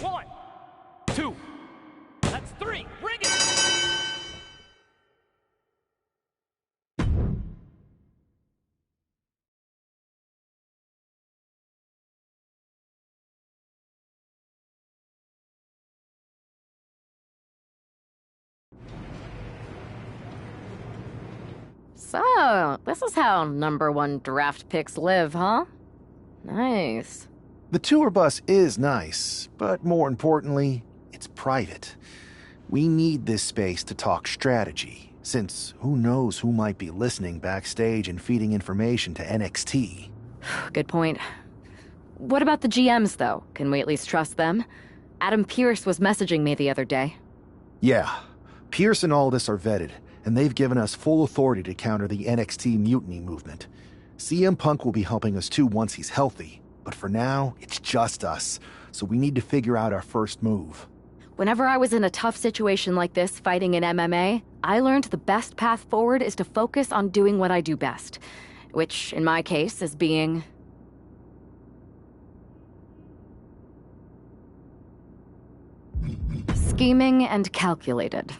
One. Two. That's three. Bring it. So, this is how #1 draft picks live, huh? Nice. The tour bus is nice, but more importantly, it's private. We need this space to talk strategy, since who knows who might be listening backstage and feeding information to NXT. Good point. What about the GMs, though? Can we at least trust them? Adam Pearce was messaging me the other day. Yeah, Pierce and Aldis are vetted, and they've given us full authority to counter the NXT mutiny movement. CM Punk will be helping us too once he's healthy, but for now, it's just us, so we need to figure out our first move. Whenever I was in a tough situation like this fighting in MMA, I learned the best path forward is to focus on doing what I do best, which, in my case, is being... scheming and calculated.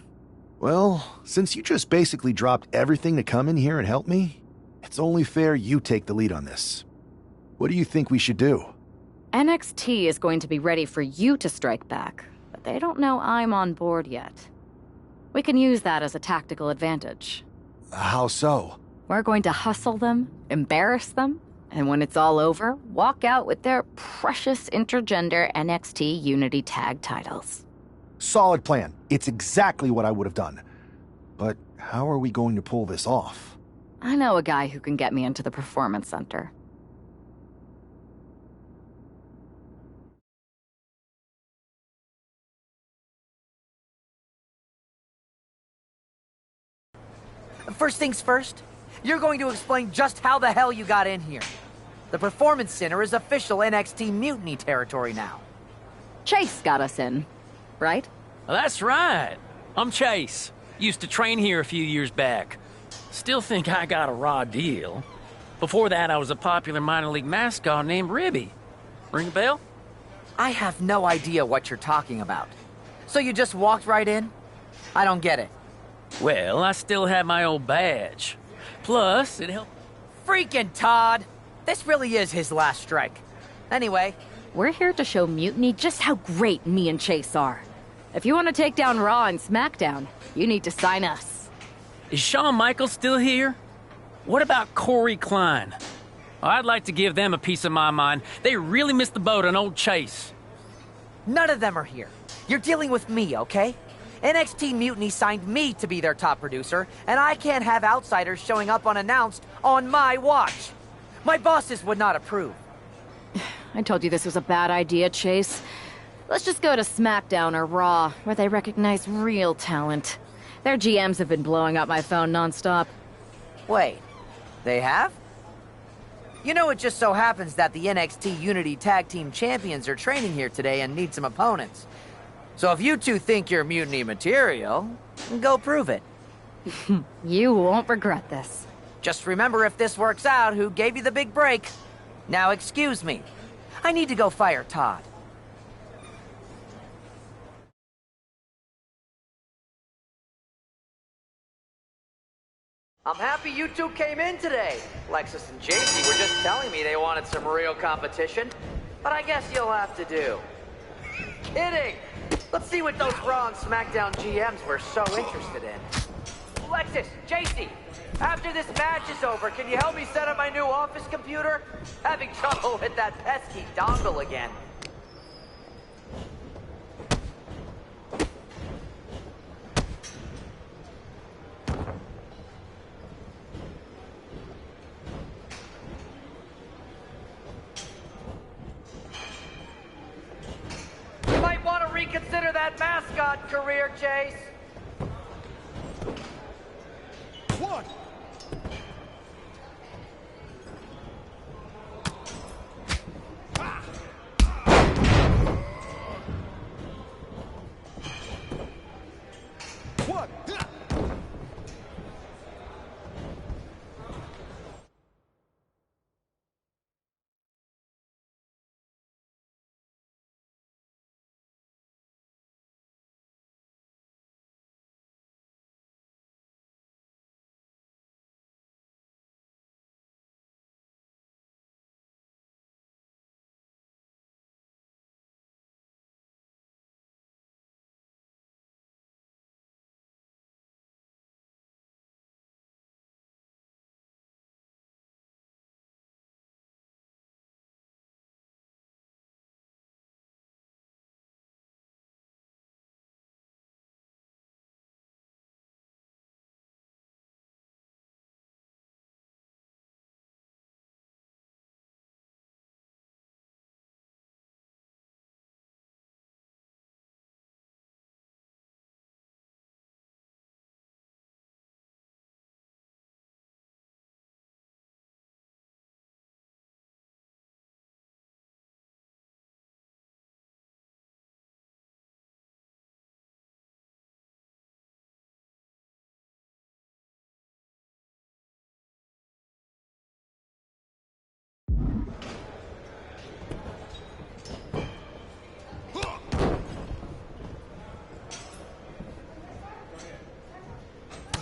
Well, since you just basically dropped everything to come in here and help me, it's only fair you take the lead on this. What do you think we should do? NXT is going to be ready for you to strike back, but they don't know I'm on board yet. We can use that as a tactical advantage. How so? We're going to hustle them, embarrass them, and when it's all over, walk out with their precious intergender NXT Unity Tag titles. Solid plan. It's exactly what I would have done. But how are we going to pull this off? I know a guy who can get me into the Performance Center. First things first, you're going to explain just how the hell you got in here. The Performance Center is official NXT Mutiny territory now. Chase got us in, right? That's right. I'm Chase. Used to train here a few years back. Still think I got a raw deal. Before that, I was a popular minor league mascot named Ribby. Ring a bell? I have no idea what you're talking about. So you just walked right in? I don't get it. Well, I still have my old badge. Plus, it helped. Freaking Todd! This really is his last strike. Anyway, we're here to show Mutiny just how great me and Chase are. If you want to take down Raw and SmackDown, you need to sign us. Is Shawn Michaels still here? What about Corey Klein? I'd like to give them a piece of my mind. They really missed the boat on old Chase. None of them are here. You're dealing with me, okay? NXT Mutiny signed me to be their top producer, and I can't have outsiders showing up unannounced on my watch. My bosses would not approve. I told you this was a bad idea, Chase. Let's just go to SmackDown or Raw, where they recognize real talent. Their GMs have been blowing up my phone nonstop. Wait, they have? You know, it just so happens that the NXT Unity Tag Team Champions are training here today and need some opponents. So if you two think you're Mutiny material, go prove it. You won't regret this. Just remember, if this works out, who gave you the big break. Now excuse me. I need to go fire Todd. I'm happy you two came in today. Lexus and JC were just telling me they wanted some real competition, but I guess you'll have to do. Kidding! Let's see what those Raw and SmackDown GMs were so interested in. Lexus, JC, after this match is over, can you help me set up my new office computer? Having trouble with that pesky dongle again. You might want to reconsider that mascot career, Chase. One. One.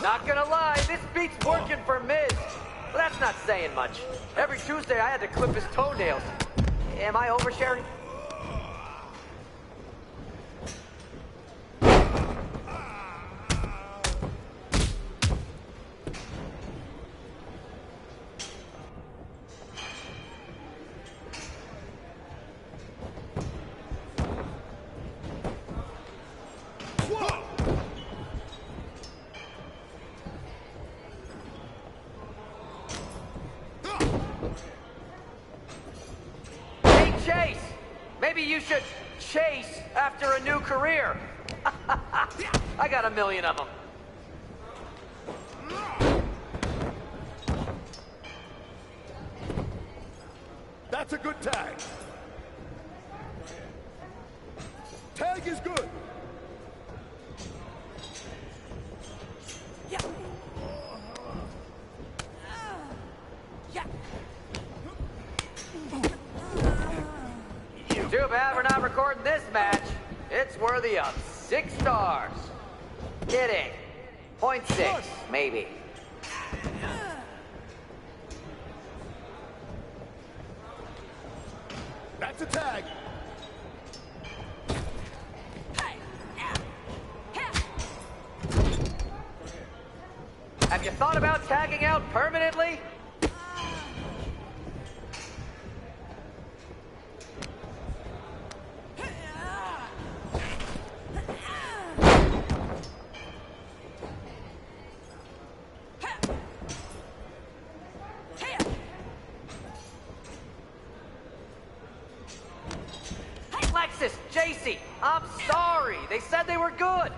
Not gonna lie, this beat's working for Miz. But that's not saying much. Every Tuesday I had to clip his toenails. Am I oversharing? Chase! Maybe you should chase after a new career. I got a million of them. That's a good tag. Tag is good. Yeah. Too bad we're not recording this match. It's worthy of 6 stars. Kidding. 0.6, maybe. That's a tag. Have you thought about tagging out permanently? Lexus, JC, I'm sorry. They said they were good.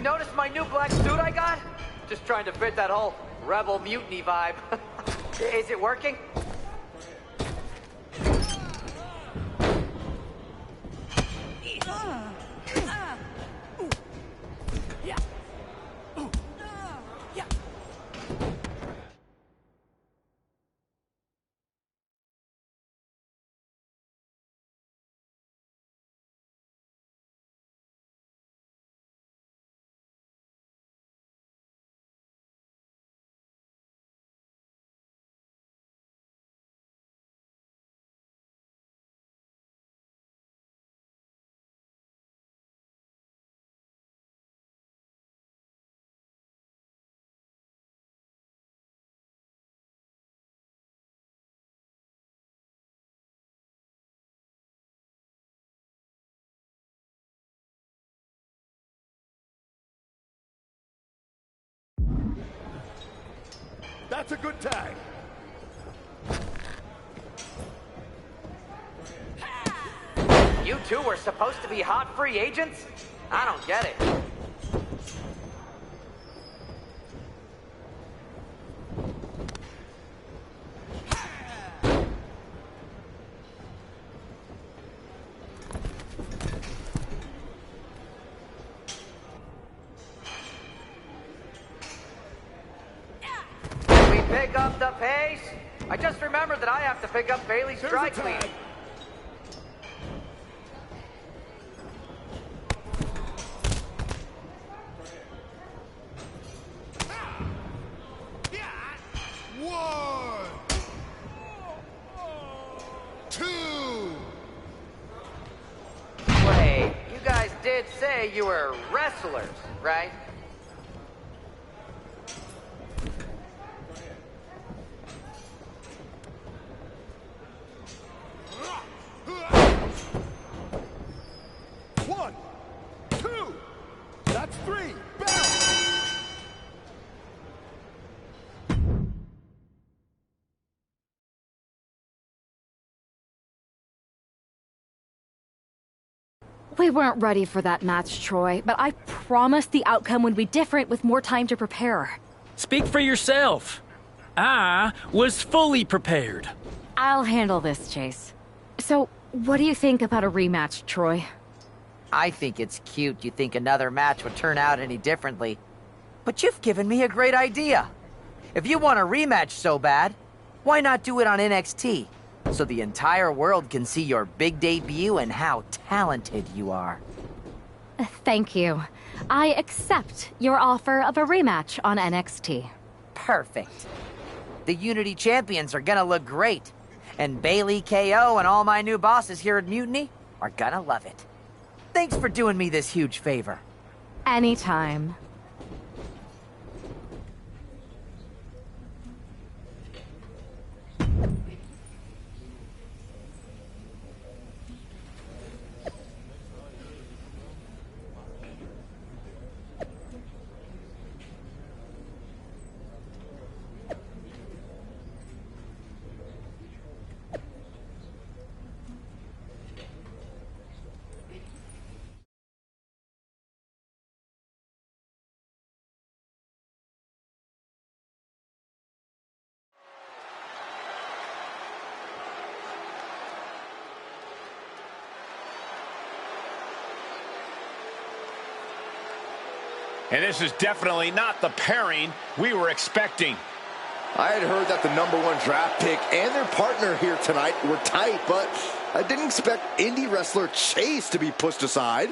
notice my new black suit I got? Just trying to fit that whole rebel mutiny vibe. Is it working? That's a good tag. You two were supposed to be hot free agents? I don't get it. Pick up the pace. I just remembered that I have to pick up Bailey's dry cleaning. One, two. Wait, you guys did say you were wrestlers, right? One, two. That's three. Bell. We weren't ready for that match, Troy, but I promised the outcome would be different with more time to prepare. Speak for yourself. I was fully prepared. I'll handle this, Chase. So, what do you think about a rematch, Troy? I think it's cute you think another match would turn out any differently. But you've given me a great idea. If you want a rematch so bad, why not do it on NXT? So the entire world can see your big debut and how talented you are. Thank you. I accept your offer of a rematch on NXT. Perfect. The Unity Champions are gonna look great. And Bailey, KO, and all my new bosses here at Mutiny are gonna love it. Thanks for doing me this huge favor. Anytime. And this is definitely not the pairing we were expecting. I had heard that the #1 draft pick and their partner here tonight were tight, but I didn't expect indie wrestler Chase to be pushed aside.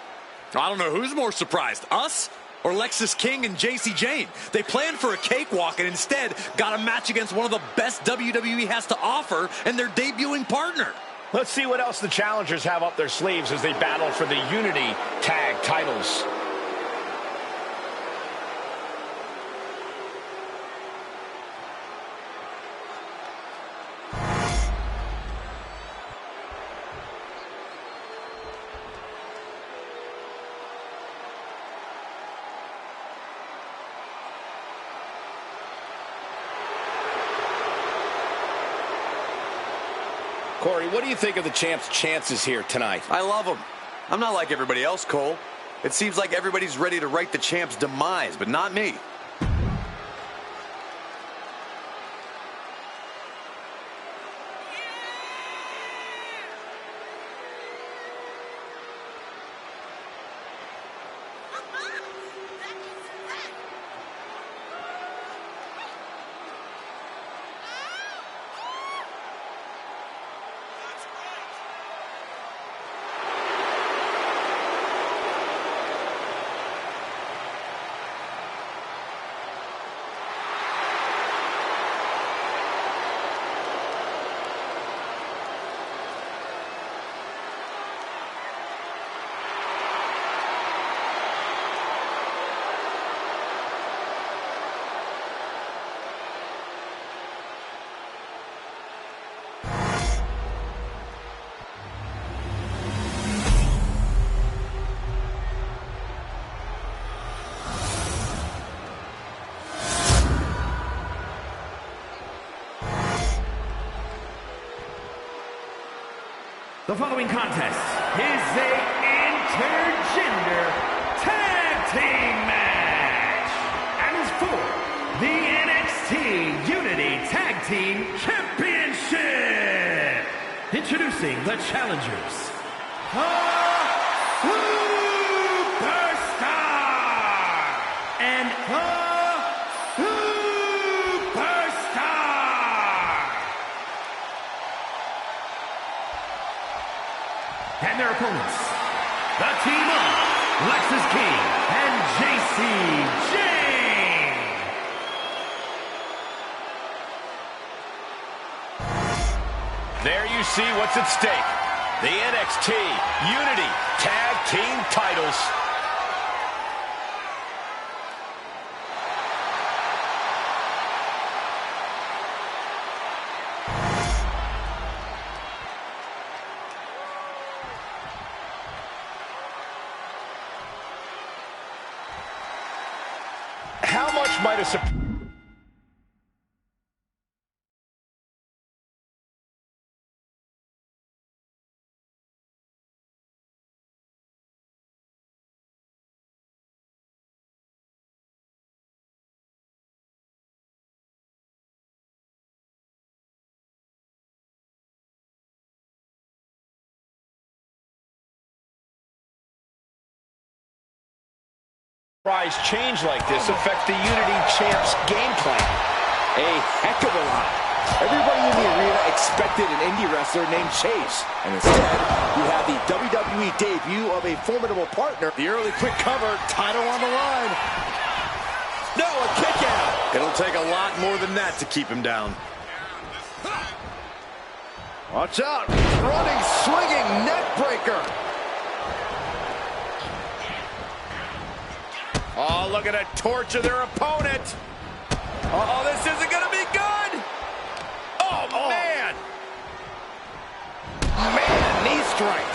I don't know who's more surprised, us or Lexis King and JC Jane. They planned for a cakewalk and instead got a match against one of the best WWE has to offer and their debuting partner. Let's see what else the challengers have up their sleeves as they battle for the Unity Tag titles. Corey, what do you think of the champ's chances here tonight? I love him. I'm not like everybody else, Cole. It seems like everybody's ready to write the champ's demise, but not me. The following contest is a intergender tag team match and is for the NXT Unity Tag Team Championship. Introducing the challengers, the Superstar and the and their opponents, the team of Lexis King and JC Jane. There you see what's at stake. The NXT Unity Tag Team titles. How much might a surprise change like this affect the Unity Champ's game plan? A heck of a lot. Everybody in the arena expected an indie wrestler named Chase. And instead, you have the WWE debut of a formidable partner. The early quick cover, title on the line. No, a kick out. It'll take a lot more than that to keep him down. Watch out. Running, swinging, neck breaker. Oh, look at a torture their opponent. Oh, this isn't going to be good. Oh, man. Man, knee strike.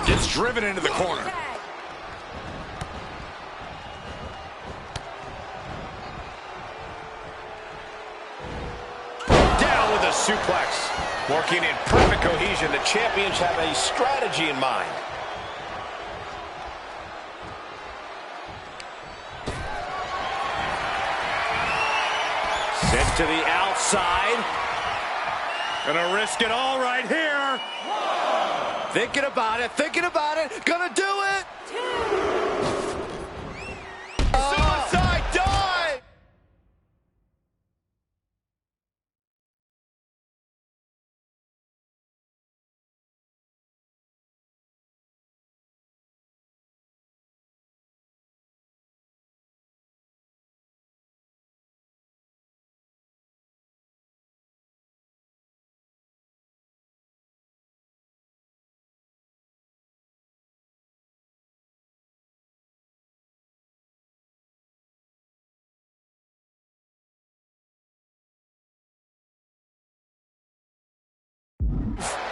Gets driven into the corner. Down with a suplex. Working in perfect cohesion, the champions have a strategy in mind. Sent to the outside. Gonna risk it all right here. Thinking about it, gonna do it. Suicide dive.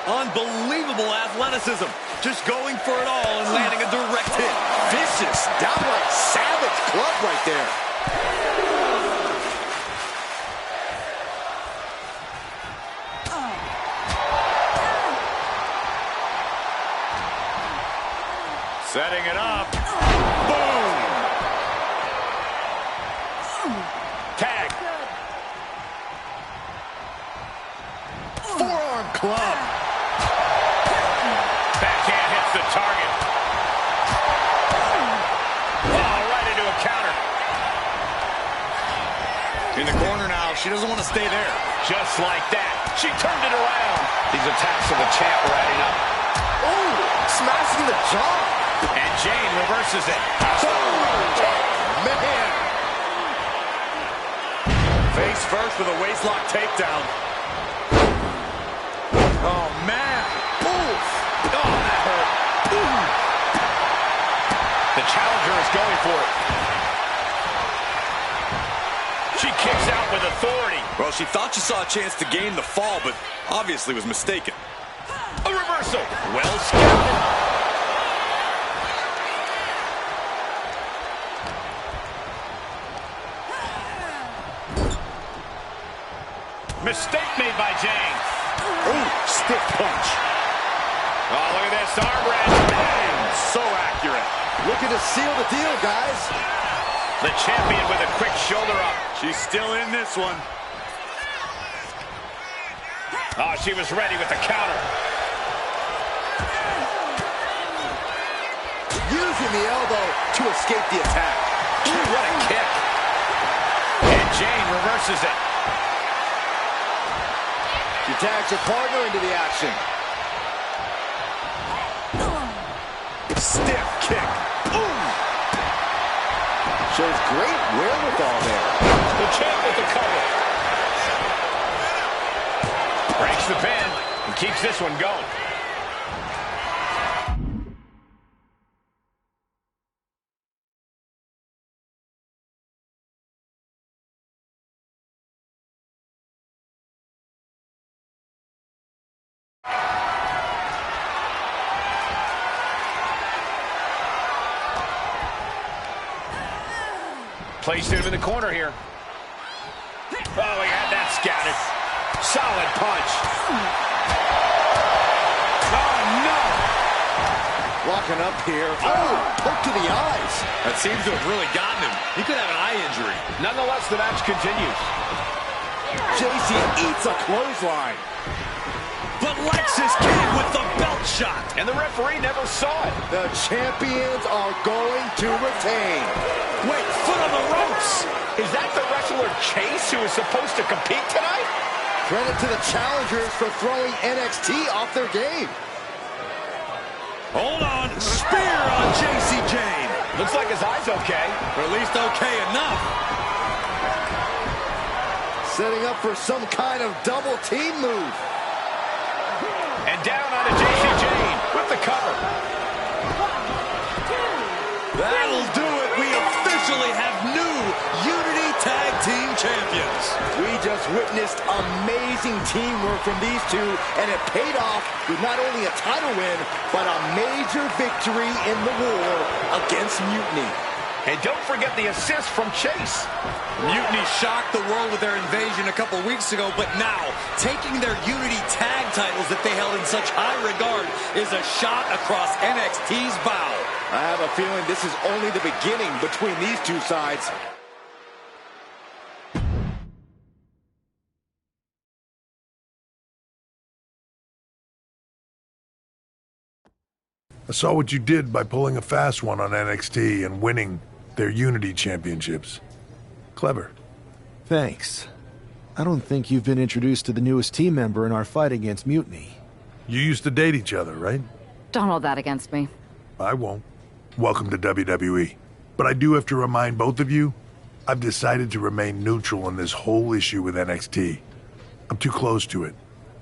Unbelievable athleticism. Just going for it all and landing a direct hit. Vicious, downright savage club right there. Tag. Forearm club. Backhand hits the target. Oh, right into a counter. In the corner now. She doesn't want to stay there. Just like that. She turned it around. These attacks of the champ are adding up. Oh, smashing the jaw. And Jane reverses it. Oh, man. Face first with a waistlock takedown. Oh, man. Oof. Oh, that hurt. Ooh. The challenger is going for it. She kicks out with authority. Well, she thought she saw a chance to gain the fall, but obviously was mistaken. A reversal. Well scouted. Mistake made by Jane. Ooh, stiff punch. Oh, look at this arm wrench. Bang. So accurate. Looking to seal the deal, guys. The champion with a quick shoulder up. She's still in this one. Oh, she was ready with the counter. Using the elbow to escape the attack. Ooh, what a kick. And Jane reverses it. She tags her partner into the action. Stiff kick. Ooh. Shows great wherewithal there. The champ with the cover. Breaks the pin and keeps this one going. Placed him in the corner here. Oh, we had that scouted. Solid punch. Oh, no. Walking up here. Oh, hook to the eyes. That seems to have really gotten him. He could have an eye injury. Nonetheless, the match continues. JC eats a clothesline. But Lexis King with the belt shot. And the referee never saw it. The champions are going to retain. Wait, foot on the ropes. Is that the wrestler Chase who is supposed to compete tonight? Credit to the challengers for throwing NXT off their game. Hold on. Spear on JC Jane. Looks like his eye's okay. Or at least okay enough. Setting up for some kind of double team move. And down onto JC Jane with the cover. That'll do it. We officially have new Unity Tag Team Champions. We just witnessed amazing teamwork from these two, and it paid off with not only a title win, but a major victory in the war against Mutiny. And don't forget the assist from Chase. Mutiny shocked the world with their invasion a couple weeks ago, but now taking their Unity tag titles that they held in such high regard is a shot across NXT's bow. I have a feeling this is only the beginning between these two sides. I saw what you did by pulling a fast one on NXT and winning their Unity championships. Clever. Thanks. I don't think you've been introduced to the newest team member in our fight against Mutiny. You used to date each other, right? Don't hold that against me. I won't. Welcome to WWE. But I do have to remind both of you, I've decided to remain neutral in this whole issue with NXT. I'm too close to it.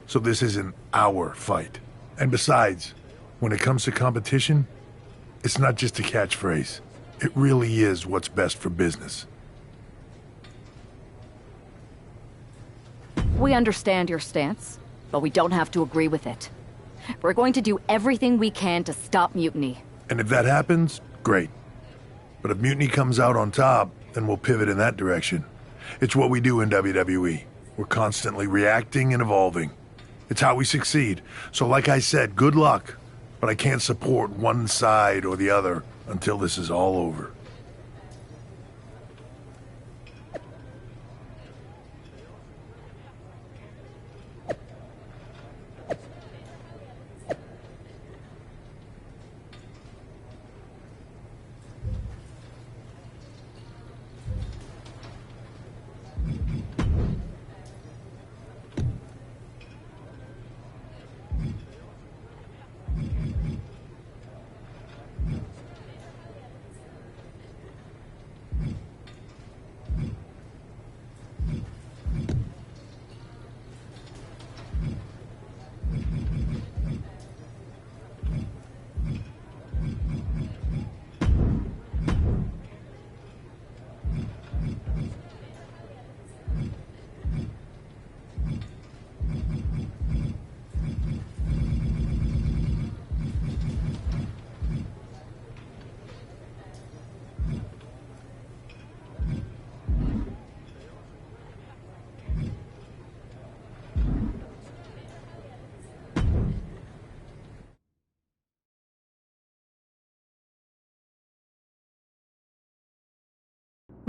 So this isn't our fight. And besides, when it comes to competition, it's not just a catchphrase. It really is what's best for business. We understand your stance, but we don't have to agree with it. We're going to do everything we can to stop Mutiny. And if that happens, great. But if Mutiny comes out on top, then we'll pivot in that direction. It's what we do in WWE. We're constantly reacting and evolving. It's how we succeed. So like I said, good luck. But I can't support one side or the other until this is all over.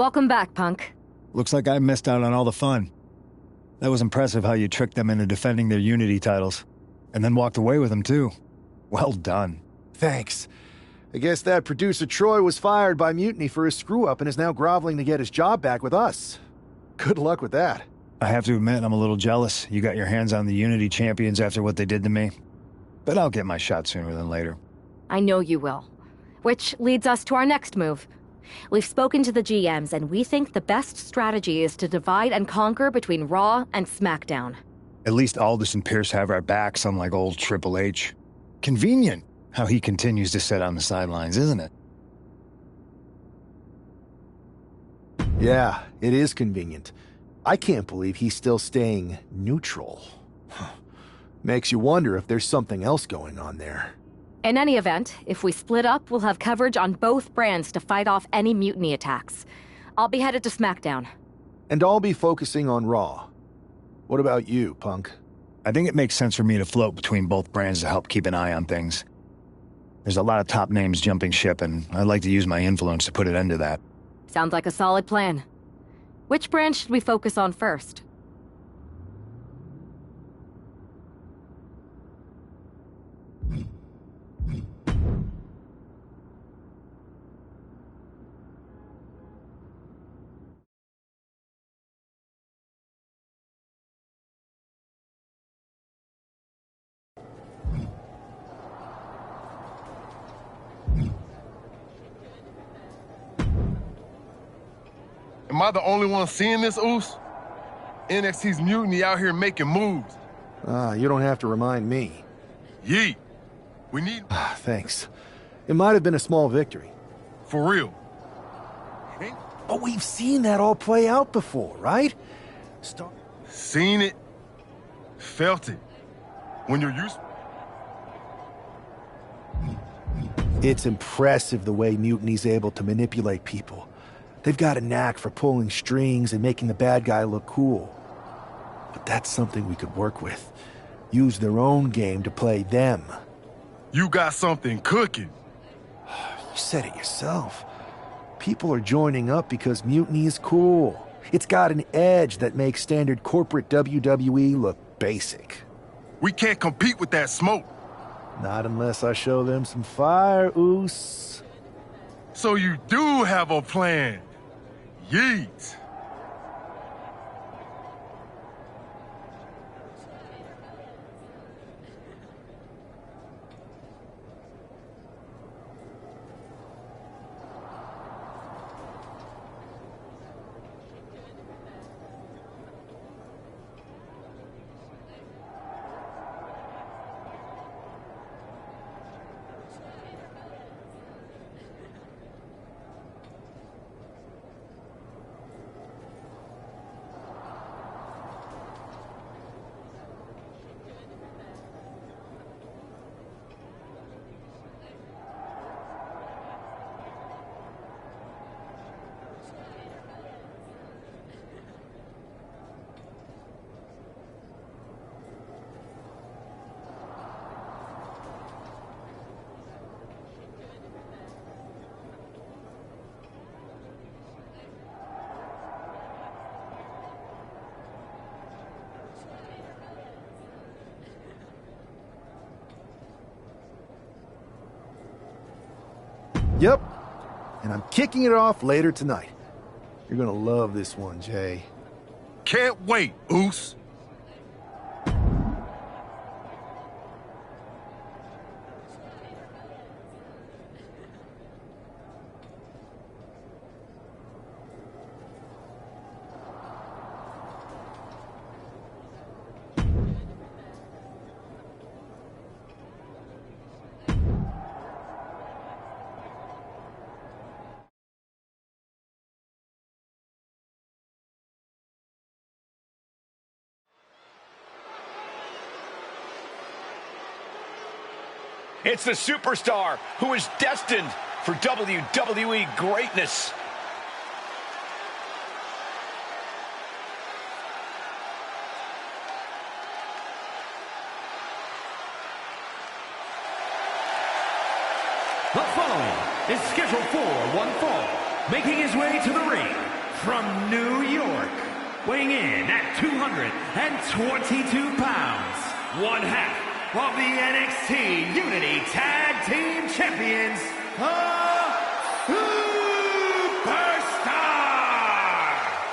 Welcome back, Punk. Looks like I missed out on all the fun. That was impressive how you tricked them into defending their Unity titles. And then walked away with them, too. Well done. Thanks. I guess that producer Troy was fired by Mutiny for his screw-up and is now groveling to get his job back with us. Good luck with that. I have to admit, I'm a little jealous. You got your hands on the Unity champions after what they did to me. But I'll get my shot sooner than later. I know you will. Which leads us to our next move. We've spoken to the GMs, and we think the best strategy is to divide and conquer between Raw and SmackDown. At least Aldis and Pierce have our backs, unlike old Triple H. Convenient how he continues to sit on the sidelines, isn't it? Yeah, it is convenient. I can't believe he's still staying neutral. Makes you wonder if there's something else going on there. In any event, if we split up, we'll have coverage on both brands to fight off any mutiny attacks. I'll be headed to SmackDown. And I'll be focusing on Raw. What about you, Punk? I think it makes sense for me to float between both brands to help keep an eye on things. There's a lot of top names jumping ship, and I'd like to use my influence to put an end to that. Sounds like a solid plan. Which brand should we focus on first? Am I the only one seeing this, Oos? NXT's Mutiny out here making moves. You don't have to remind me. Yeet. We need... Thanks. It might have been a small victory. For real. But we've seen that all play out before, right? Seen it. Felt it. When you're used... It's impressive the way Mutiny's able to manipulate people. They've got a knack for pulling strings and making the bad guy look cool. But that's something we could work with. Use their own game to play them. You got something cooking. You said it yourself. People are joining up because Mutiny is cool. It's got an edge that makes standard corporate WWE look basic. We can't compete with that smoke. Not unless I show them some fire, Oos. So you do have a plan. Yeet. Yep. And I'm kicking it off later tonight. You're gonna love this one, Jay. Can't wait, Oos. It's the superstar who is destined for WWE greatness. The following is scheduled for one fall, making his way to the ring from New York, weighing in at 222 pounds, one half of the NXT Unity Tag Team Champions, Superstar!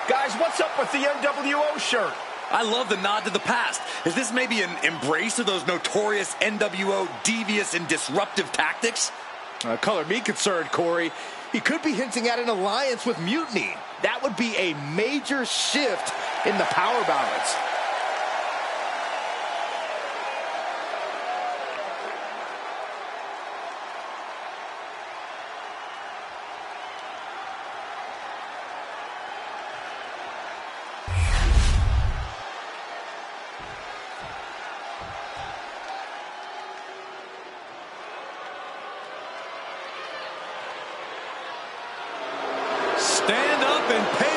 Guys, what's up with the NWO shirt? I love the nod to the past. Is this maybe an embrace of those notorious NWO devious and disruptive tactics? Color me concerned, Corey. He could be hinting at an alliance with Mutiny. That would be a major shift in the power balance. Stand up and pay